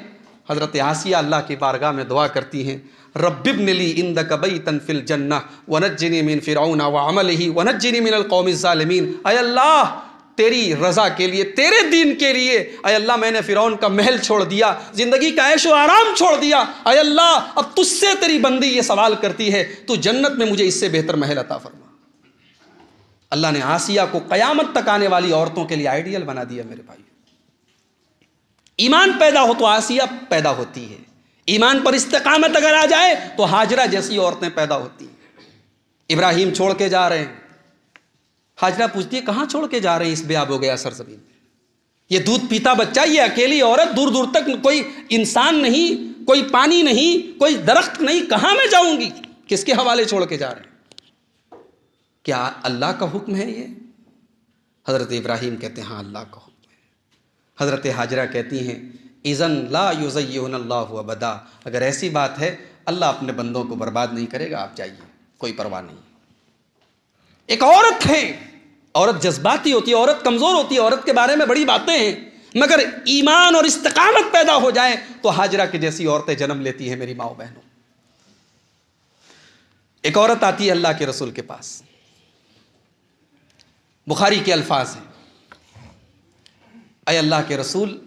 حضرت آسیہ اللہ کی بارگاہ میں دعا کرتی ہیں، رب ابن لی عندک بیتا فی الجنہ ونجنی من فرعون وعملہ ونجنی من القوم الظالمین۔ اے اللہ تیری رضا کے لیے، تیرے دین کے لیے، اے اللہ میں نے فرعون کا محل چھوڑ دیا، زندگی کا عیش و آرام چھوڑ دیا، اے اللہ اب تجھ سے تیری بندی یہ سوال کرتی ہے تو جنت میں مجھے اس سے بہتر محل عطا فرما۔ اللہ نے آسیہ کو قیامت تک آنے والی عورتوں کے لیے آئیڈیل بنا دیا میرے بھائی۔ ایمان پیدا ہو تو آسیہ پیدا ہوتی ہے، ایمان پر استقامت اگر آ جائے تو ہاجرہ جیسی عورتیں پیدا ہوتی ہیں۔ ابراہیم چھوڑ کے جا رہے ہیں، ہاجرہ پوچھتی ہے کہاں چھوڑ کے جا رہے ہیں اس بے آب ہو گیا سرزمین میں؟ یہ دودھ پیتا بچہ، یہ اکیلی عورت، دور دور تک کوئی انسان نہیں، کوئی پانی نہیں، کوئی درخت نہیں، کہاں میں جاؤں گی؟ کس کے حوالے چھوڑ کے جا رہے ہیں؟ کیا اللہ کا حکم ہے یہ؟ حضرت ابراہیم کہتے ہیں ہاں اللہ کا حکم ہے۔ حضرت ہاجرہ کہتی ہیں اذن لا یضیعن اللہ ابدا، اگر ایسی بات ہے اللہ اپنے بندوں کو برباد نہیں کرے گا، آپ جائیے، کوئی پرواہ نہیں۔ ایک عورت ہے، عورت جذباتی ہوتی ہے، عورت کمزور ہوتی ہے، عورت کے بارے میں بڑی باتیں ہیں، مگر ایمان اور استقامت پیدا ہو جائے تو ہاجرہ کی جیسی عورتیں جنم لیتی ہیں میری ماؤں بہنوں۔ ایک عورت آتی ہے اللہ کے رسول کے پاس، بخاری کے الفاظ ہیں، اے اللہ کے رسول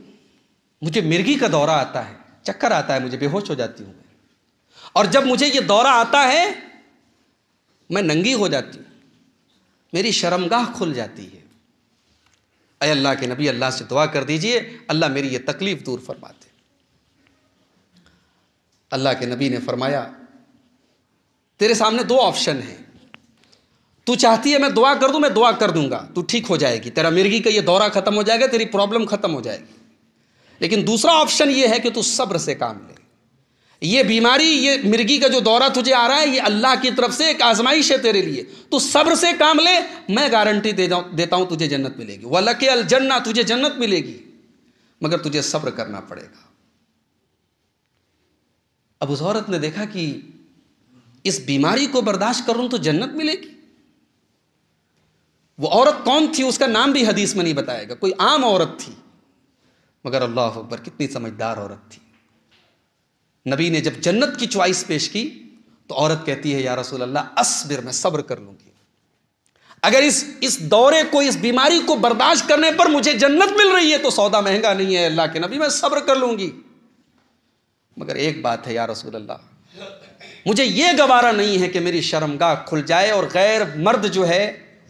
مجھے مرگی کا دورہ آتا ہے، چکر آتا ہے، مجھے بے ہوش ہو جاتی ہوں، اور جب مجھے یہ دورہ آتا ہے میں ننگی ہو جاتی ہوں، میری شرمگاہ کھل جاتی ہے۔ اے اللہ کے نبی، اللہ سے دعا کر دیجئے اللہ میری یہ تکلیف دور فرما دے۔ اللہ کے نبی نے فرمایا تیرے سامنے دو آپشن ہیں، تو چاہتی ہے میں دعا کر دوں، میں دعا کر دوں گا، تو ٹھیک ہو جائے گی، تیرا مرگی کا یہ دورہ ختم ہو جائے گا، تیری پرابلم ختم ہو جائے گی۔ لیکن دوسرا آپشن یہ ہے کہ تو صبر سے کام لے، یہ بیماری، یہ مرگی کا جو دورہ تجھے آ رہا ہے یہ اللہ کی طرف سے ایک آزمائش ہے تیرے لیے، تو صبر سے کام لے، میں گارنٹی دیتا ہوں تجھے جنت ملے گی، وَلَكِ الْجَنَّةُ، تجھے جنت ملے گی، مگر تجھے صبر کرنا پڑے گا۔ اب اس عورت نے دیکھا کہ اس بیماری کو برداشت کروں تو جنت ملے گی۔ وہ عورت کون تھی اس کا نام بھی حدیث میں نہیں بتایا گا، کوئی عام عورت تھی، مگر اللہ اکبر کتنی سمجھدار عورت تھی۔ نبی نے جب جنت کی چوائس پیش کی تو عورت کہتی ہے یا رسول اللہ اصبر، میں صبر کر لوں گی، اگر اس دورے کو، اس بیماری کو برداشت کرنے پر مجھے جنت مل رہی ہے تو سودا مہنگا نہیں ہے اللہ کے نبی، میں صبر کر لوں گی، مگر ایک بات ہے یا رسول اللہ، مجھے یہ گوارا نہیں ہے کہ میری شرمگاہ کھل جائے اور غیر مرد جو ہے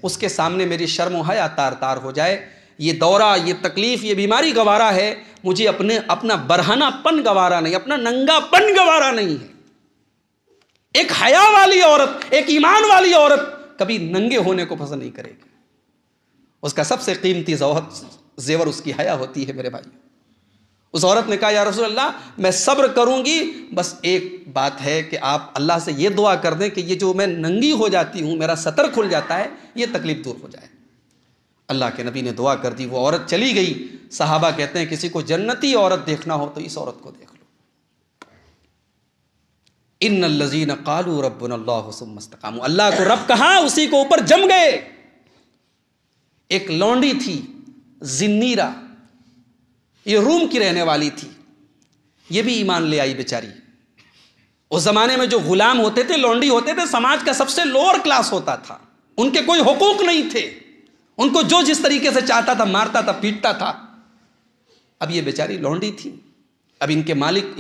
اس کے سامنے میری شرم و حیا تار تار ہو جائے، یہ دورہ، یہ تکلیف، یہ بیماری گوارا ہے، مجھے اپنا برہنہ پن گوارا نہیں، اپنا ننگا پن گوارا نہیں ہے۔ ایک حیا والی عورت، ایک ایمان والی عورت کبھی ننگے ہونے کو پسند نہیں کرے گی، اس کا سب سے قیمتی زیور اس کی حیا ہوتی ہے میرے بھائی۔ اس عورت نے کہا یا رسول اللہ میں صبر کروں گی، بس ایک بات ہے کہ آپ اللہ سے یہ دعا کر دیں کہ یہ جو میں ننگی ہو جاتی ہوں، میرا سطر کھل جاتا ہے، یہ تکلیف دور ہو جائے۔ اللہ کے نبی نے دعا کر دی، وہ عورت چلی گئی۔ صحابہ کہتے ہیں کسی کو جنتی عورت دیکھنا ہو تو اس عورت کو دیکھ لو۔ ان الذین قالوا ربنا اللہ ثم استقاموا، اللہ کو رب کہا اسی کو اوپر جم گئے۔ ایک لونڈی تھی زنیرہ، یہ روم کی رہنے والی تھی، یہ بھی ایمان لے آئی بیچاری۔ اس زمانے میں جو غلام ہوتے تھے، لونڈی ہوتے تھے، سماج کا سب سے لوور کلاس ہوتا تھا، ان کے کوئی حقوق نہیں تھے، ان کو جو جس طریقے سے چاہتا تھا مارتا تھا، پیٹتا تھا۔ اب یہ بیچاری لونڈی تھی، اب ان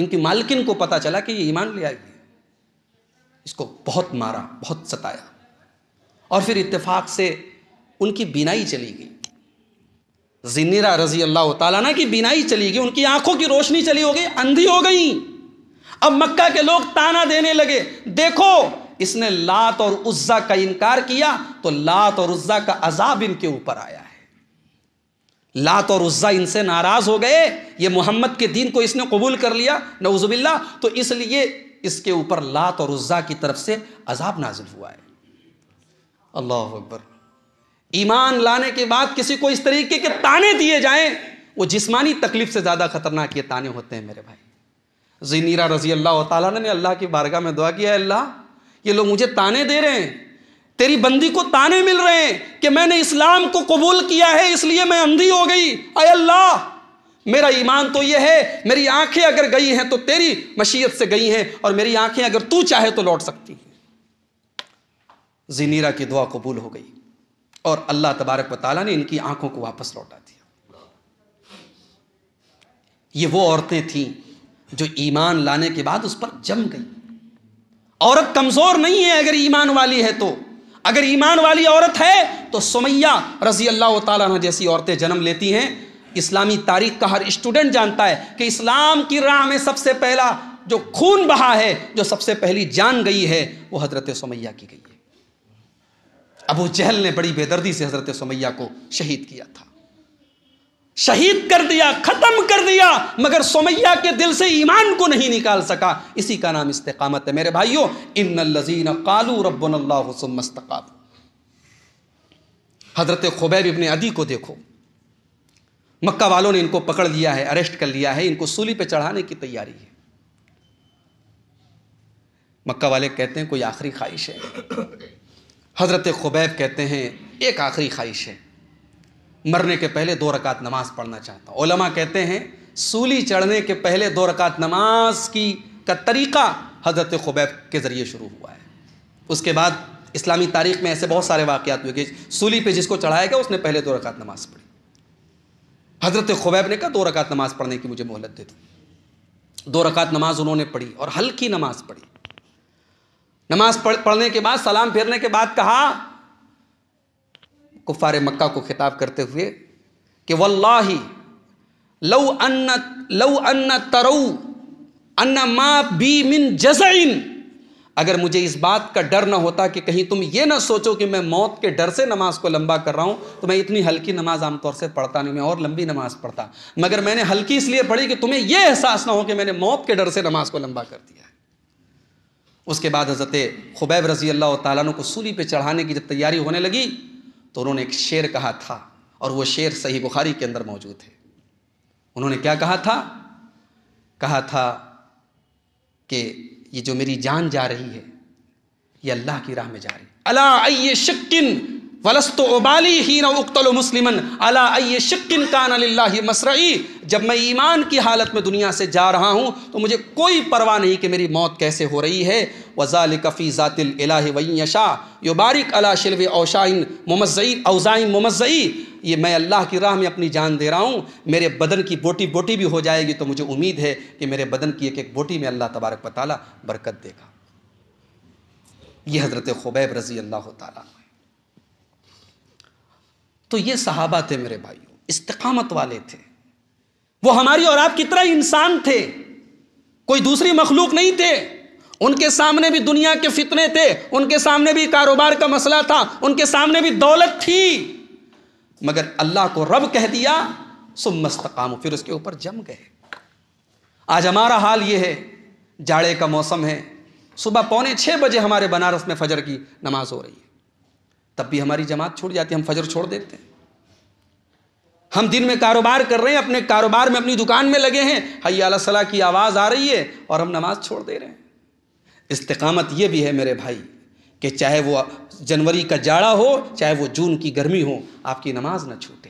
کی مالکن کو پتا چلا کہ یہ ایمان لے آئی ہے، اس کو بہت مارا، بہت ستایا، اور پھر اتفاق سے ان کی بینائی چلی گئی۔ زنیرہ رضی اللہ تعالیٰ عنہ کی بینائی چلی گئی، ان کی آنکھوں کی روشنی چلی ہو گئی، اندھی ہو گئی۔ اب مکہ کے لوگ تانا دینے لگے، دیکھو اس نے لات اور عزا کا انکار کیا تو لات اور عزا کا عذاب ان کے اوپر آیا ہے۔ لات اور عزا ان سے ناراض ہو گئے، یہ محمد کے دین کو اس نے قبول کر لیا نعوذ باللہ، تو اس لیے اس کے اوپر لات اور عزا کی طرف سے عذاب نازل ہوا ہے۔ اللہ اکبر۔ ایمان لانے کے بعد کسی کو اس طریقے کے تانے دیے جائیں، وہ جسمانی تکلیف سے زیادہ خطرناک یہ تانے ہوتے ہیں میرے بھائی۔ زنیرہ رضی اللہ تعالیٰ نے اللہ کی بارگاہ میں دعا کیا، اللہ یہ لوگ مجھے تانے دے رہے ہیں، تیری بندی کو تانے مل رہے ہیں کہ میں نے اسلام کو قبول کیا ہے اس لیے میں اندھی ہو گئی، اے اللہ میرا ایمان تو یہ ہے، میری آنکھیں اگر گئی ہیں تو تیری مشیت سے گئی ہیں، اور میری آنکھیں اگر تو چاہے تو لوٹ سکتی ہیں۔ زنیرہ کی دعا قبول ہو گئی اور اللہ تبارک و تعالیٰ نے ان کی آنکھوں کو واپس لوٹا دیا۔ یہ وہ عورتیں تھیں جو ایمان لانے کے بعد اس پر جم گئی۔ عورت کمزور نہیں ہے اگر ایمان والی ہے تو، اگر ایمان والی عورت ہے تو سمیہ رضی اللہ تعالیٰ عنہ جیسی عورتیں جنم لیتی ہیں۔ اسلامی تاریخ کا ہر اسٹوڈنٹ جانتا ہے کہ اسلام کی راہ میں سب سے پہلا جو خون بہا ہے، جو سب سے پہلی جان گئی ہے، وہ حضرت سمیہ کی گئی ہے۔ ابو جہل نے بڑی بے دردی سے حضرت سمیہ کو شہید کیا تھا، شہید کر دیا، ختم کر دیا، مگر سمیہ کے دل سے ایمان کو نہیں نکال سکا۔ اسی کا نام استقامت ہے میرے بھائیوں۔ ان الذین قالوا ربنا اللہ ثم استقاموا۔ حضرت خبیب ابن عدی کو دیکھو، مکہ والوں نے ان کو پکڑ لیا ہے، اریسٹ کر لیا ہے، ان کو سولی پہ چڑھانے کی تیاری ہے۔ مکہ والے کہتے ہیں کوئی آخری خواہش ہے؟ حضرت خبیب کہتے ہیں ایک آخری خواہش ہے، مرنے کے پہلے 2 رکعت نماز پڑھنا چاہتا ہوں۔ علماء کہتے ہیں سولی چڑھنے کے پہلے 2 رکعت نماز کا طریقہ حضرت خبیب کے ذریعے شروع ہوا ہے۔ اس کے بعد اسلامی تاریخ میں ایسے بہت سارے واقعات ہوئے کہ سولی پہ جس کو چڑھایا گیا اس نے پہلے 2 رکعت نماز پڑھی۔ حضرت خبیب نے کہا 2 رکعت نماز پڑھنے کی مجھے مہلت دے دو. 2 رکعت نماز انہوں نے پڑھی اور ہلکی نماز پڑھی. نماز پڑھنے کے بعد سلام پھیرنے کے بعد کہا کفار مکہ کو خطاب کرتے ہوئے کہ واللہ لو ان ترو ان ما بی من جزع، اگر مجھے اس بات کا ڈر نہ ہوتا کہ کہیں تم یہ نہ سوچو کہ میں موت کے ڈر سے نماز کو لمبا کر رہا ہوں تو میں اتنی ہلکی نماز عام طور سے پڑھتا نہیں، میں اور لمبی نماز پڑھتا، مگر میں نے ہلکی اس لیے پڑھی کہ تمہیں یہ احساس نہ ہو کہ میں نے موت کے ڈر سے نماز کو لمبا کر دیا ہے. اس کے بعد حضرت خبیب رضی اللہ تعالیٰ عنہ کو سولی پہ چڑھانے کی جب تیاری ہونے لگی تو انہوں نے ایک شعر کہا تھا، اور وہ شعر صحیح بخاری کے اندر موجود ہے. انہوں نے کیا کہا تھا؟ کہا تھا کہ یہ جو میری جان جا رہی ہے یہ اللہ کی راہ میں جا رہی ہے. الا ای شق ولست ابالی حین اقتل مسلما الا ای شق کان للہ مسرعی، جب میں ایمان کی حالت میں دنیا سے جا رہا ہوں تو مجھے کوئی پرواہ نہیں کہ میری موت کیسے ہو رہی ہے. وذالک فی ذات الالہ وان یشاء یبارک علی شلو اوشاء ممزئی اوزاء ممزئی، یہ میں اللہ کی راہ میں اپنی جان دے رہا ہوں، میرے بدن کی بوٹی بوٹی بھی ہو جائے گی تو مجھے امید ہے کہ میرے بدن کی ایک ایک بوٹی میں اللہ تبارک و تعالی برکت دے گا. یہ حضرت خبیب رضی اللہ تعالیٰ. تو یہ صحابہ تھے میرے بھائیوں، استقامت والے تھے. وہ ہماری اور آپ کی طرح انسان تھے، کوئی دوسری مخلوق نہیں تھے. ان کے سامنے بھی دنیا کے فتنے تھے، ان کے سامنے بھی کاروبار کا مسئلہ تھا، ان کے سامنے بھی دولت تھی، مگر اللہ کو رب کہہ دیا ثم استقاموا، پھر اس کے اوپر جم گئے. آج ہمارا حال یہ ہے، جاڑے کا موسم ہے، صبح 5:45 بجے ہمارے بنارس میں فجر کی نماز ہو رہی ہے، تب بھی ہماری جماعت چھوٹ جاتی ہے، ہم فجر چھوڑ دیتے ہیں. ہم دن میں کاروبار کر رہے ہیں، اپنے کاروبار میں اپنی دکان میں لگے ہیں، حی علی الصلاۃ کی آواز آ رہی ہے اور ہم نماز چھوڑ دے رہے ہیں. استقامت یہ بھی ہے میرے بھائی کہ چاہے وہ جنوری کا جاڑا ہو، چاہے وہ جون کی گرمی ہو، آپ کی نماز نہ چھوٹے.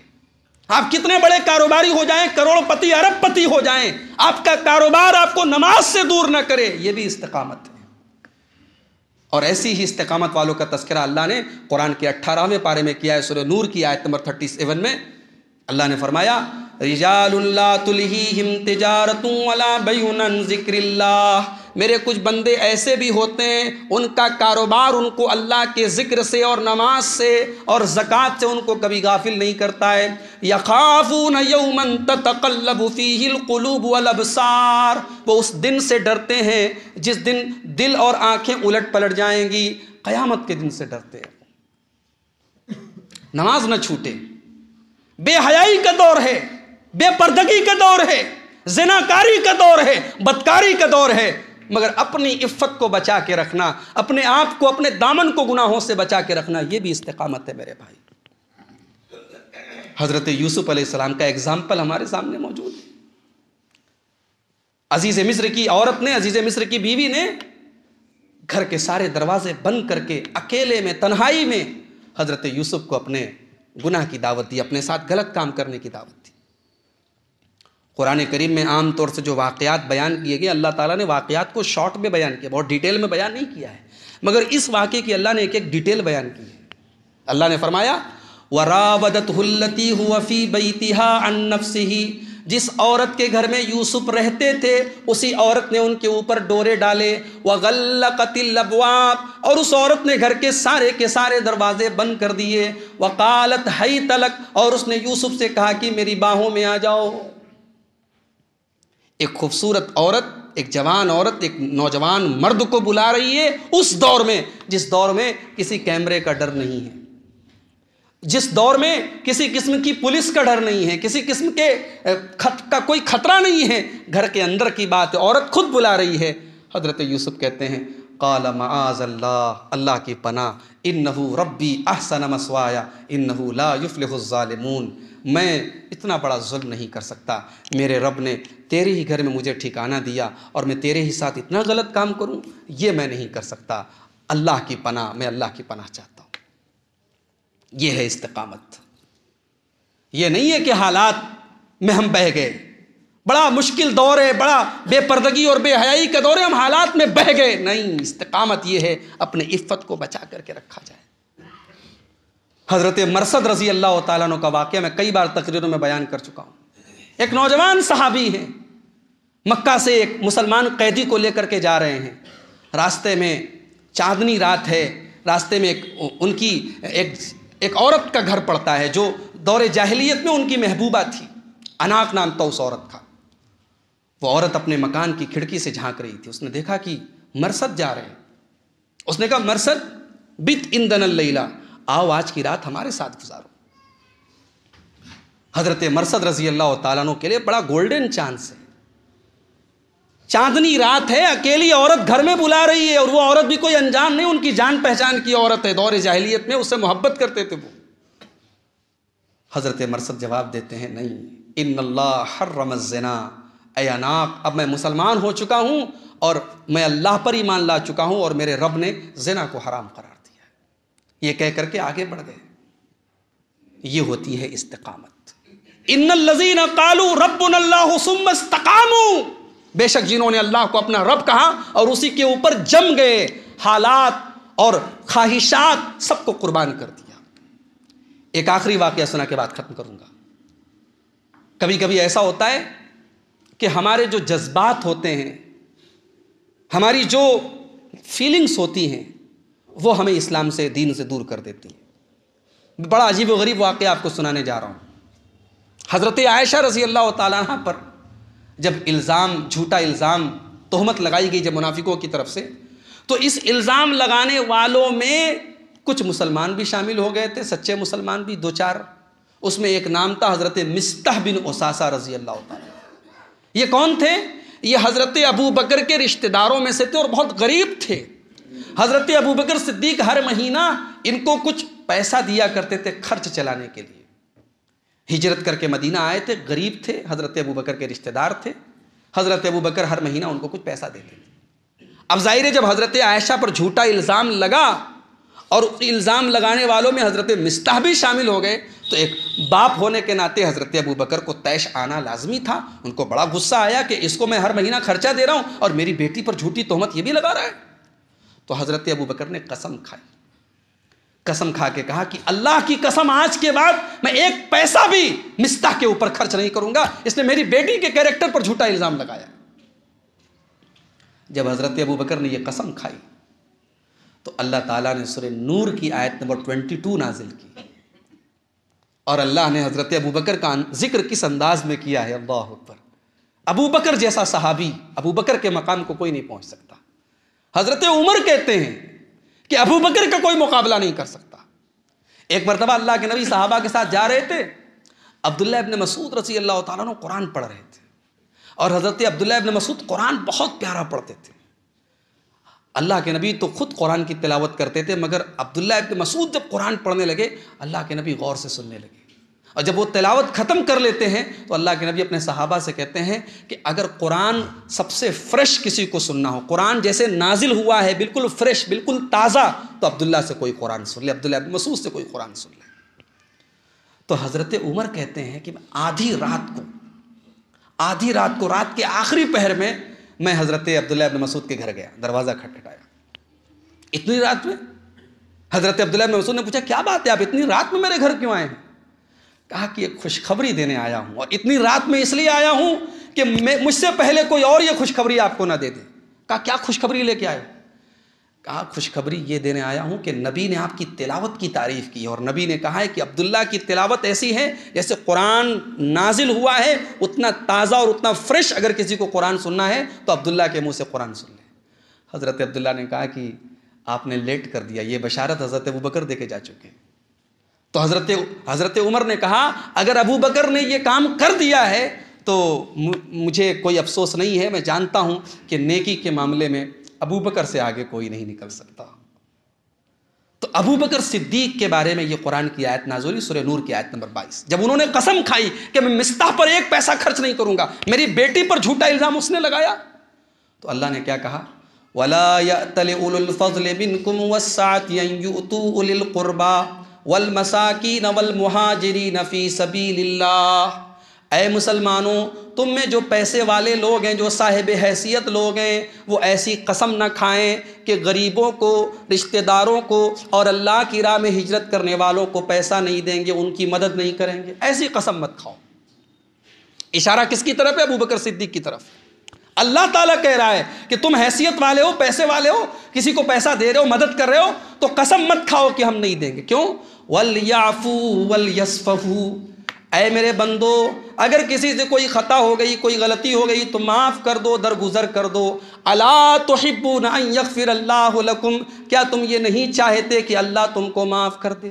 آپ کتنے بڑے کاروباری ہو جائیں، کروڑ پتی ارب پتی ہو جائیں، آپ کا کاروبار آپ کو نماز سے دور نہ کرے، یہ بھی استقامت ہے. اور ایسی ہی استقامت والوں کا تذکرہ اللہ نے قرآن کے 18ویں پارے میں کیا ہے. سورہ نور کی آیت نمبر 37 میں اللہ نے فرمایا رجال لا تلہیہم تجارت ولا بیع عن ذکر اللہ، میرے کچھ بندے ایسے بھی ہوتے ہیں ان کا کاروبار ان کو اللہ کے ذکر سے اور نماز سے اور زکوٰۃ سے ان کو کبھی غافل نہیں کرتا ہے. یخافون یوما تتقلب فیہ القلوب والابصار، وہ اس دن سے ڈرتے ہیں جس دن دل اور آنکھیں الٹ پلٹ جائیں گی، قیامت کے دن سے ڈرتے ہیں. نماز نہ چھوٹے. بے حیائی کا دور ہے، بے پردگی کا دور ہے، زناکاری کا دور ہے، بدکاری کا دور ہے، مگر اپنی عفت کو بچا کے رکھنا، اپنے آپ کو اپنے دامن کو گناہوں سے بچا کے رکھنا، یہ بھی استقامت ہے میرے بھائی. حضرت یوسف علیہ السلام کا ایگزامپل ہمارے سامنے موجود ہے. عزیز مصر کی عورت نے، عزیز مصر کی بیوی نے گھر کے سارے دروازے بند کر کے اکیلے میں تنہائی میں حضرت یوسف کو اپنے گناہ کی دعوت دی، اپنے ساتھ غلط کام کرنے کی دعوت دی. قرآن کریم میں عام طور سے جو واقعات بیان کیے گئے، اللہ تعالیٰ نے واقعات کو شارٹ میں بیان کیا، بہت ڈیٹیل میں بیان نہیں کیا ہے، مگر اس واقعے کی اللہ نے ایک ایک ڈیٹیل بیان کی ہے. اللہ نے فرمایا وَرَاوَدَتْهُ الَّتِي هُوَ فِي بَيْتِهَا عَن نَفْسِهِ، جس عورت کے گھر میں یوسف رہتے تھے اسی عورت نے ان کے اوپر ڈورے ڈالے. وَغَلَّقَتِ الْأَبْوَابَ، اور اس عورت نے گھر کے سارے دروازے بند کر دیے. وَقَالَتْ هَيْتَ لَكَ، اور اس نے یوسف سے کہا کہ میری باہوں میں آ جاؤ. ایک خوبصورت عورت، ایک جوان عورت ایک نوجوان مرد کو بلا رہی ہے اس دور میں جس دور میں کسی کیمرے کا ڈر نہیں ہے، جس دور میں کسی قسم کی پولیس کا ڈر نہیں ہے، کسی قسم کے کا کوئی خطرہ نہیں ہے. گھر کے اندر کی بات ہے، عورت خود بلا رہی ہے. حضرت یوسف کہتے ہیں قال معاذ اللہ، اللہ کی پناہ، انہ ربی احسن مثوایا انہ لا یفلح الظالمون، میں اتنا بڑا ظلم نہیں کر سکتا، میرے رب نے تیرے ہی گھر میں مجھے ٹھکانہ دیا اور میں تیرے ہی ساتھ اتنا غلط کام کروں، یہ میں نہیں کر سکتا. اللہ کی پناہ، میں اللہ کی پناہ چاہتا ہوں. یہ ہے استقامت. یہ نہیں ہے کہ حالات میں ہم بہہ گئے، بڑا مشکل دور ہے، بڑا بے پردگی اور بے حیائی کا دور ہے، ہم حالات میں بہہ گئے. نہیں، استقامت یہ ہے اپنے عفت کو بچا کر کے رکھا جائے. حضرت مرثد رضی اللہ تعالیٰ عنہ کا واقعہ میں کئی بار تقریروں میں بیان کر چکا ہوں. ایک نوجوان صحابی ہیں، مکہ سے ایک مسلمان قیدی کو لے کر کے جا رہے ہیں، راستے میں چاندنی رات ہے، راستے میں ان کی ایک عورت کا گھر پڑتا ہے جو دور جاہلیت میں ان کی محبوبہ تھی، اناق نام تھا اس عورت کا۔ وہ عورت اپنے مکان کی کھڑکی سے جھانک رہی تھی، اس نے دیکھا کہ مرثد جا رہے ہیں، اس نے کہا مرثد بت اندن اللیلہ، آؤ آج کی رات ہمارے ساتھ گزارو۔ حضرت مرثد رضی اللہ تعالیٰ عنہ کے لیے بڑا گولڈن چانس ہے، چاندنی رات ہے، اکیلی عورت گھر میں بلا رہی ہے، اور وہ عورت بھی کوئی انجان نہیں، ان کی جان پہچان کی عورت ہے، دور جاہلیت میں اس سے محبت کرتے تھے وہ۔ حضرت مرثد جواب دیتے ہیں نہیں، ان اللہ حرم الزنا، اے اناق اب میں مسلمان ہو چکا ہوں اور میں اللہ پر ایمان لا چکا ہوں اور میرے رب نے زنا کو حرام قرار دیا ہے، یہ کہہ کر کے آگے بڑھ گئے۔ یہ ہوتی ہے استقامت۔ ان الذین قالوا ربنا اللہ ثم استقاموا، بے شک جنہوں نے اللہ کو اپنا رب کہا اور اسی کے اوپر جم گئے، حالات اور خواہشات سب کو قربان کر دیا۔ ایک آخری واقعہ سنا کے بعد ختم کروں گا۔ کبھی کبھی ایسا ہوتا ہے کہ ہمارے جو جذبات ہوتے ہیں، ہماری جو فیلنگز ہوتی ہیں، وہ ہمیں اسلام سے، دین سے دور کر دیتی ہیں۔ بڑا عجیب و غریب واقعہ آپ کو سنانے جا رہا ہوں۔ حضرت عائشہ رضی اللہ تعالیٰ عنہ پر جب جھوٹا الزام، تہمت لگائی گئی جب منافقوں کی طرف سے، تو اس الزام لگانے والوں میں کچھ مسلمان بھی شامل ہو گئے تھے، سچے مسلمان بھی، 2-4۔ اس میں ایک نام تھا حضرت مستح بن اساسہ رضی اللہ تعالیٰ۔ یہ کون تھے؟ یہ حضرت ابو بکر کے رشتہ داروں میں سے تھے اور بہت غریب تھے۔ حضرت ابو بکر صدیق ہر مہینہ ان کو کچھ پیسہ دیا کرتے تھے خرچ چلانے کے لیے۔ ہجرت کر کے مدینہ آئے تھے، غریب تھے، حضرت ابو بکر کے رشتہ دار تھے، حضرت ابو بکر ہر مہینہ ان کو کچھ پیسہ دیتے تھے۔ اب ظاہر ہے جب حضرت عائشہ پر جھوٹا الزام لگا اور الزام لگانے والوں میں حضرت مستح بھی شامل ہو گئے، تو ایک باپ ہونے کے ناطے حضرت ابو بکر کو طیش آنا لازمی تھا۔ ان کو بڑا غصہ آیا کہ اس کو میں ہر مہینہ خرچہ دے رہا ہوں اور میری بیٹی پر جھوٹی تہمت یہ بھی لگا رہا ہے۔ تو حضرت ابو بکر نے قسم کھائی، قسم کھا کے کہا کہ اللہ کی قسم آج کے بعد میں ایک پیسہ بھی مستح کے اوپر خرچ نہیں کروں گا، اس نے میری بیٹی کے کیریکٹر پر جھوٹا الزام لگایا۔ جب حضرت ابو بکر نے یہ قسم کھائی تو اللہ تعالیٰ نے سورہ نور کی آیت نمبر 22 نازل کی، اور اللہ نے حضرت ابو بکر کا ذکر کس انداز میں کیا ہے، اللہ اکبر۔ ابو بکر جیسا صحابی، ابو بکر کے مقام کو کوئی نہیں پہنچ سکتا۔ حضرت عمر کہتے ہیں کہ ابو بکر کا کوئی مقابلہ نہیں کر سکتا۔ ایک مرتبہ اللہ کے نبی صحابہ کے ساتھ جا رہے تھے، عبداللہ ابن مسعود رضی اللہ تعالیٰ عنہ قرآن پڑھ رہے تھے، اور حضرت عبداللہ ابن مسعود قرآن بہت پیارا پڑھتے تھے۔ اللہ کے نبی تو خود قرآن کی تلاوت کرتے تھے، مگر عبداللہ ابن مسعود جب قرآن پڑھنے لگے اللہ کے نبی غور سے سننے لگے، اور جب وہ تلاوت ختم کر لیتے ہیں تو اللہ کے نبی اپنے صحابہ سے کہتے ہیں کہ اگر قرآن سب سے فریش کسی کو سننا ہو، قرآن جیسے نازل ہوا ہے بالکل فریش، بالکل تازہ، تو عبداللہ سے کوئی قرآن سن لے، عبداللہ ابن مسعود سے کوئی قرآن سن لے۔ تو حضرت عمر کہتے ہیں کہ آدھی رات کو رات کے آخری پہر میں حضرت عبداللہ ابن مسعود کے گھر گیا، دروازہ کھٹکھٹایا۔ اتنی رات میں؟ حضرت عبداللہ ابن مسعود نے پوچھا کیا بات ہے، آپ اتنی رات میں میرے گھر کیوں آئے ہیں؟ کہا کہ ایک خوشخبری دینے آیا ہوں، اور اتنی رات میں اس لیے آیا ہوں کہ مجھ سے پہلے کوئی اور یہ خوشخبری آپ کو نہ دے دے۔ کہا کیا خوشخبری لے کے آئے؟ کہا خوشخبری یہ دینے آیا ہوں کہ نبی نے آپ کی تلاوت کی تعریف کی، اور نبی نے کہا ہے کہ عبداللہ کی تلاوت ایسی ہے جیسے قرآن نازل ہوا ہے، اتنا تازہ اور اتنا فریش اگر کسی کو قرآن سننا ہے تو عبداللہ کے منہ سے قرآن سن لے۔ حضرت عبداللہ نے کہا کہ آپ نے لیٹ کر دیا، یہ بشارت حضرت ابو بکر دے کے جا چکے ہیں۔ تو حضرت عمر نے کہا اگر ابو بکر نے یہ کام کر دیا ہے تو مجھے کوئی افسوس نہیں ہے، میں جانتا ہوں کہ نیکی کے معاملے میں ابو بکر سے آگے کوئی نہیں نکل سکتا۔ تو ابو بکر صدیق کے بارے میں یہ قرآن کی آیت نازل ہوئی، سورہ نور کی آیت نمبر 22۔ جب انہوں نے قسم کھائی کہ میں مستح پر ایک پیسہ خرچ نہیں کروں گا، میری بیٹی پر جھوٹا الزام اس نے لگایا، تو اللہ نے کیا کہا؟ وَلَا يَأْتَلِ أُولُو الْفَضْلِ مِنْكُمْ وَالسَّعَةِ أَنْ يُؤْتُوا أُولِي الْقُرْبَى والمساکین والمہاجرین فی سبیل اللہ۔ اے مسلمانوں، تم میں جو پیسے والے لوگ ہیں، جو صاحب حیثیت لوگ ہیں، وہ ایسی قسم نہ کھائیں کہ غریبوں کو، رشتہ داروں کو اور اللہ کی راہ میں ہجرت کرنے والوں کو پیسہ نہیں دیں گے، ان کی مدد نہیں کریں گے، ایسی قسم مت کھاؤ۔ اشارہ کس کی طرف ہے؟ ابو بکر صدیق کی طرف۔ اللہ تعالیٰ کہہ رہا ہے کہ تم حیثیت والے ہو، پیسے والے ہو، کسی کو پیسہ دے رہے ہو، مدد کر رہے ہو، تو قسم مت کھاؤ کہ ہم نہیں دیں گے۔ کیوں؟ وَلْيَعْفُوا وَلْيَصْفَحُوا، اے میرے بندو اگر کسی سے کوئی خطا ہو گئی، کوئی غلطی ہو گئی تو معاف کر دو، درگزر کر دو۔ الا تحبون ان یغفر اللہ لکم، کیا تم یہ نہیں چاہتے کہ اللہ تم کو معاف کر دے؟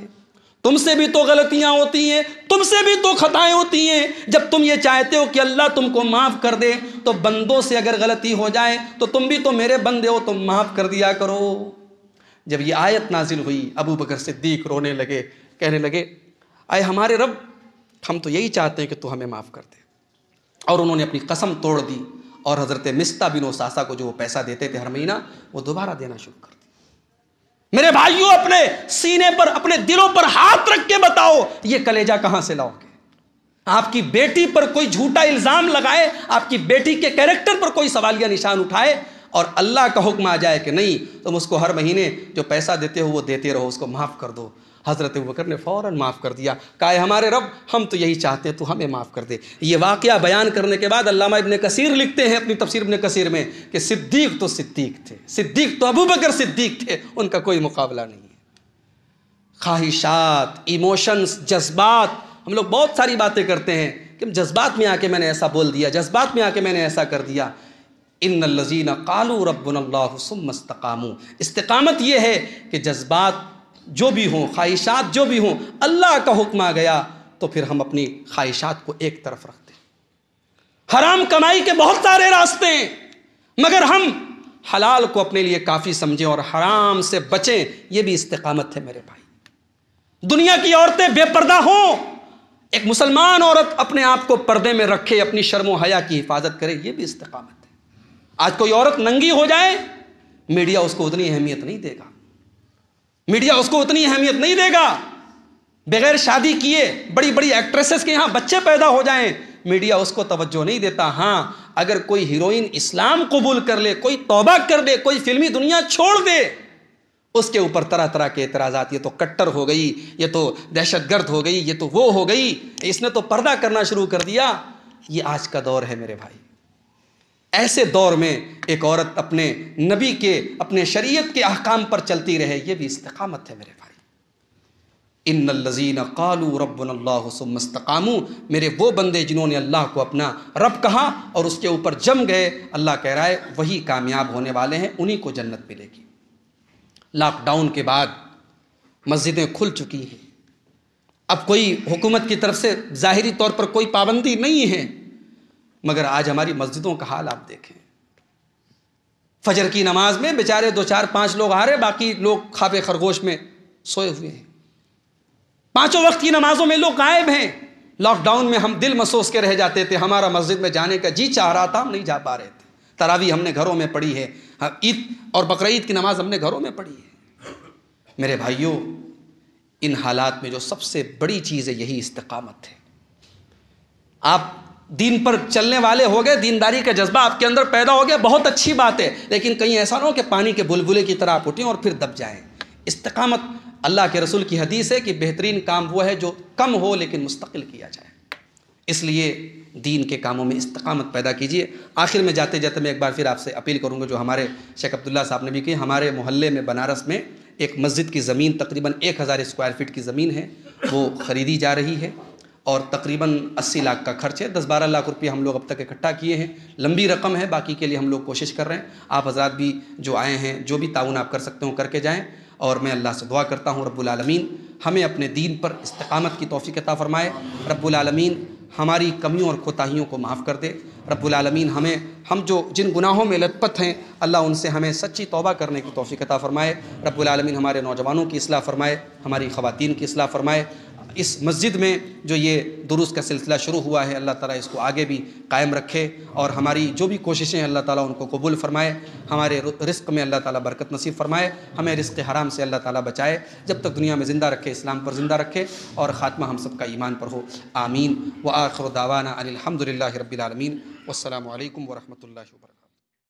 تم سے بھی تو غلطیاں ہوتی ہیں، تم سے بھی تو خطائیں ہوتی ہیں۔ جب تم یہ چاہتے ہو کہ اللہ تم کو معاف کر دے تو بندوں سے اگر غلطی ہو جائے تو تم بھی تو میرے بندے ہو، تم معاف کر دیا کرو۔ جب یہ آیت نازل ہوئی ابو بکر صدیق رونے لگے، کہنے لگے اے ہمارے رب، ہم تو یہی چاہتے ہیں کہ تو ہمیں معاف کر دے۔ اور انہوں نے اپنی قسم توڑ دی اور حضرت مصطح بن اساسہ کو جو وہ پیسہ دیتے تھے ہر مہینہ، وہ دوبارہ دینا شروع کر دیا۔ میرے بھائیوں، اپنے سینے پر، اپنے دلوں پر ہاتھ رکھ کے بتاؤ یہ کلیجہ کہاں سے لاؤ گے؟ آپ کی بیٹی پر کوئی جھوٹا الزام لگائے، آپ کی بیٹی کے کیریکٹر پر کوئی سوالیہ نشان اٹھائے اور اللہ کا حکم آ جائے کہ نہیں تم اس کو ہر مہینے جو پیسہ دیتے ہو وہ دیتے رہو، اس کو معاف کر دو۔ حضرت ابوبکر نے فوراً معاف کر دیا، کہا ہمارے رب ہم تو یہی چاہتے ہیں تو ہمیں معاف کر دے۔ یہ واقعہ بیان کرنے کے بعد علامہ ابن کثیر لکھتے ہیں اپنی تفسیر ابن کثیر میں کہ صدیق تو صدیق تھے، صدیق تو ابوبکر صدیق تھے، ان کا کوئی مقابلہ نہیں ہے۔ خواہشات، ایموشنز، جذبات، ہم لوگ بہت ساری باتیں کرتے ہیں کہ جذبات میں آ کے میں نے ایسا بول دیا، جذبات میں آ کے میں نے ایسا کر دیا۔ ان الذین قالوا ربنا اللہ ثم استقاموا، استقامت یہ ہے کہ جذبات جو بھی ہوں، خواہشات جو بھی ہوں، اللہ کا حکم آ گیا تو پھر ہم اپنی خواہشات کو ایک طرف رکھتے ہیں۔ حرام کمائی کے بہت سارے راستے ہیں، مگر ہم حلال کو اپنے لیے کافی سمجھیں اور حرام سے بچیں، یہ بھی استقامت ہے میرے بھائی۔ دنیا کی عورتیں بے پردہ ہوں، ایک مسلمان عورت اپنے آپ کو پردے میں رکھے، اپنی شرم و حیا کی حفاظت کرے، یہ بھی استقامت ہے۔ آج کوئی عورت ننگی ہو جائے، میڈیا اس کو اتنی اہمیت نہیں دے گا، میڈیا اس کو اتنی اہمیت نہیں دے گا۔ بغیر شادی کیے بڑی بڑی ایکٹریسز کے یہاں بچے پیدا ہو جائیں، میڈیا اس کو توجہ نہیں دیتا۔ ہاں، اگر کوئی ہیروئن اسلام قبول کر لے، کوئی توبہ کر لے، کوئی فلمی دنیا چھوڑ دے، اس کے اوپر طرح طرح کے اعتراضات، یہ تو کٹر ہو گئی، یہ تو دہشت گرد ہو گئی، یہ تو وہ ہو گئی، اس نے تو پردہ کرنا شروع کر دیا۔ یہ آج کا دور ہے میرے بھائی۔ ایسے دور میں ایک عورت اپنے نبی کے، اپنے شریعت کے احکام پر چلتی رہے، یہ بھی استقامت ہے میرے بھائی۔ ان الذین قالوا ربنا اللہ ثم استقاموا، میرے وہ بندے جنہوں نے اللہ کو اپنا رب کہا اور اس کے اوپر جم گئے، اللہ کہہ رہا ہے وہی کامیاب ہونے والے ہیں، انہی کو جنت ملے گی۔ لاک ڈاؤن کے بعد مسجدیں کھل چکی ہیں، اب کوئی حکومت کی طرف سے ظاہری طور پر کوئی پابندی نہیں ہے، مگر آج ہماری مسجدوں کا حال آپ دیکھیں۔ فجر کی نماز میں بیچارے 2 4 5 لوگ آ رہے، باقی لوگ خواب خرگوش میں سوئے ہوئے ہیں۔ 5 وقت کی نمازوں میں لوگ غائب ہیں۔ لاک ڈاؤن میں ہم دل محسوس کے رہ جاتے تھے، ہمارا مسجد میں جانے کا جی چاہ رہا تھا، ہم نہیں جا پا رہے تھے۔ تراویح ہم نے گھروں میں پڑھی ہے، عید اور بقرعید کی نماز ہم نے گھروں میں پڑھی ہے۔ میرے بھائیوں، ان حالات میں جو سب سے بڑی چیز ہے یہی استقامت ہے۔ آپ دین پر چلنے والے ہو گئے، دینداری کا جذبہ آپ کے اندر پیدا ہو گیا، بہت اچھی بات ہے، لیکن کہیں ایسا نہ ہو کہ پانی کے بلبلے کی طرح آپ اٹھیں اور پھر دب جائیں۔ استقامت، اللہ کے رسول کی حدیث ہے کہ بہترین کام وہ ہے جو کم ہو لیکن مستقل کیا جائے۔ اس لیے دین کے کاموں میں استقامت پیدا کیجیے۔ آخر میں جاتے جاتے میں ایک بار پھر آپ سے اپیل کروں گا، جو ہمارے شیخ عبداللہ صاحب نے بھی کی، ہمارے محلے میں بنارس میں ایک مسجد کی زمین تقریباً 1000 اسکوائر فٹ کی زمین ہے، وہ خریدی جا رہی ہے اور تقریباً 80 لاکھ کا خرچ ہے۔ 10-12 لاکھ روپیہ ہم لوگ اب تک اکٹھا کیے ہیں، لمبی رقم ہے، باقی کے لیے ہم لوگ کوشش کر رہے ہیں۔ آپ حضرات بھی جو آئے ہیں، جو بھی تعاون آپ کر سکتے ہوں کر کے جائیں، اور میں اللہ سے دعا کرتا ہوں رب العالمین ہمیں اپنے دین پر استقامت کی توفیق عطا فرمائے۔ رب العالمین ہماری کمیوں اور کوتاہیوں کو معاف کر دے۔ رب العالمین ہم جو جن گناہوں میں لت پت ہیں، اللہ ان سے ہمیں سچی توبہ کرنے کی توفیق عطا فرمائے۔ رب العالمین ہمارے نوجوانوں کی اصلاح فرمائے، ہماری خواتین کی اصلاح فرمائے۔ اس مسجد میں جو یہ دروس کا سلسلہ شروع ہوا ہے، اللہ تعالیٰ اس کو آگے بھی قائم رکھے اور ہماری جو بھی کوششیں ہیں اللہ تعالیٰ ان کو قبول فرمائے۔ ہمارے رزق میں اللہ تعالیٰ برکت نصیب فرمائے، ہمیں رزق حرام سے اللہ تعالیٰ بچائے، جب تک دنیا میں زندہ رکھے اسلام پر زندہ رکھے اور خاتمہ ہم سب کا ایمان پر ہو، آمین۔ وآخر دعوانا ان الحمد للہ رب العالمین، والسلام علیکم ورحمۃ اللہ وبرکاتہ۔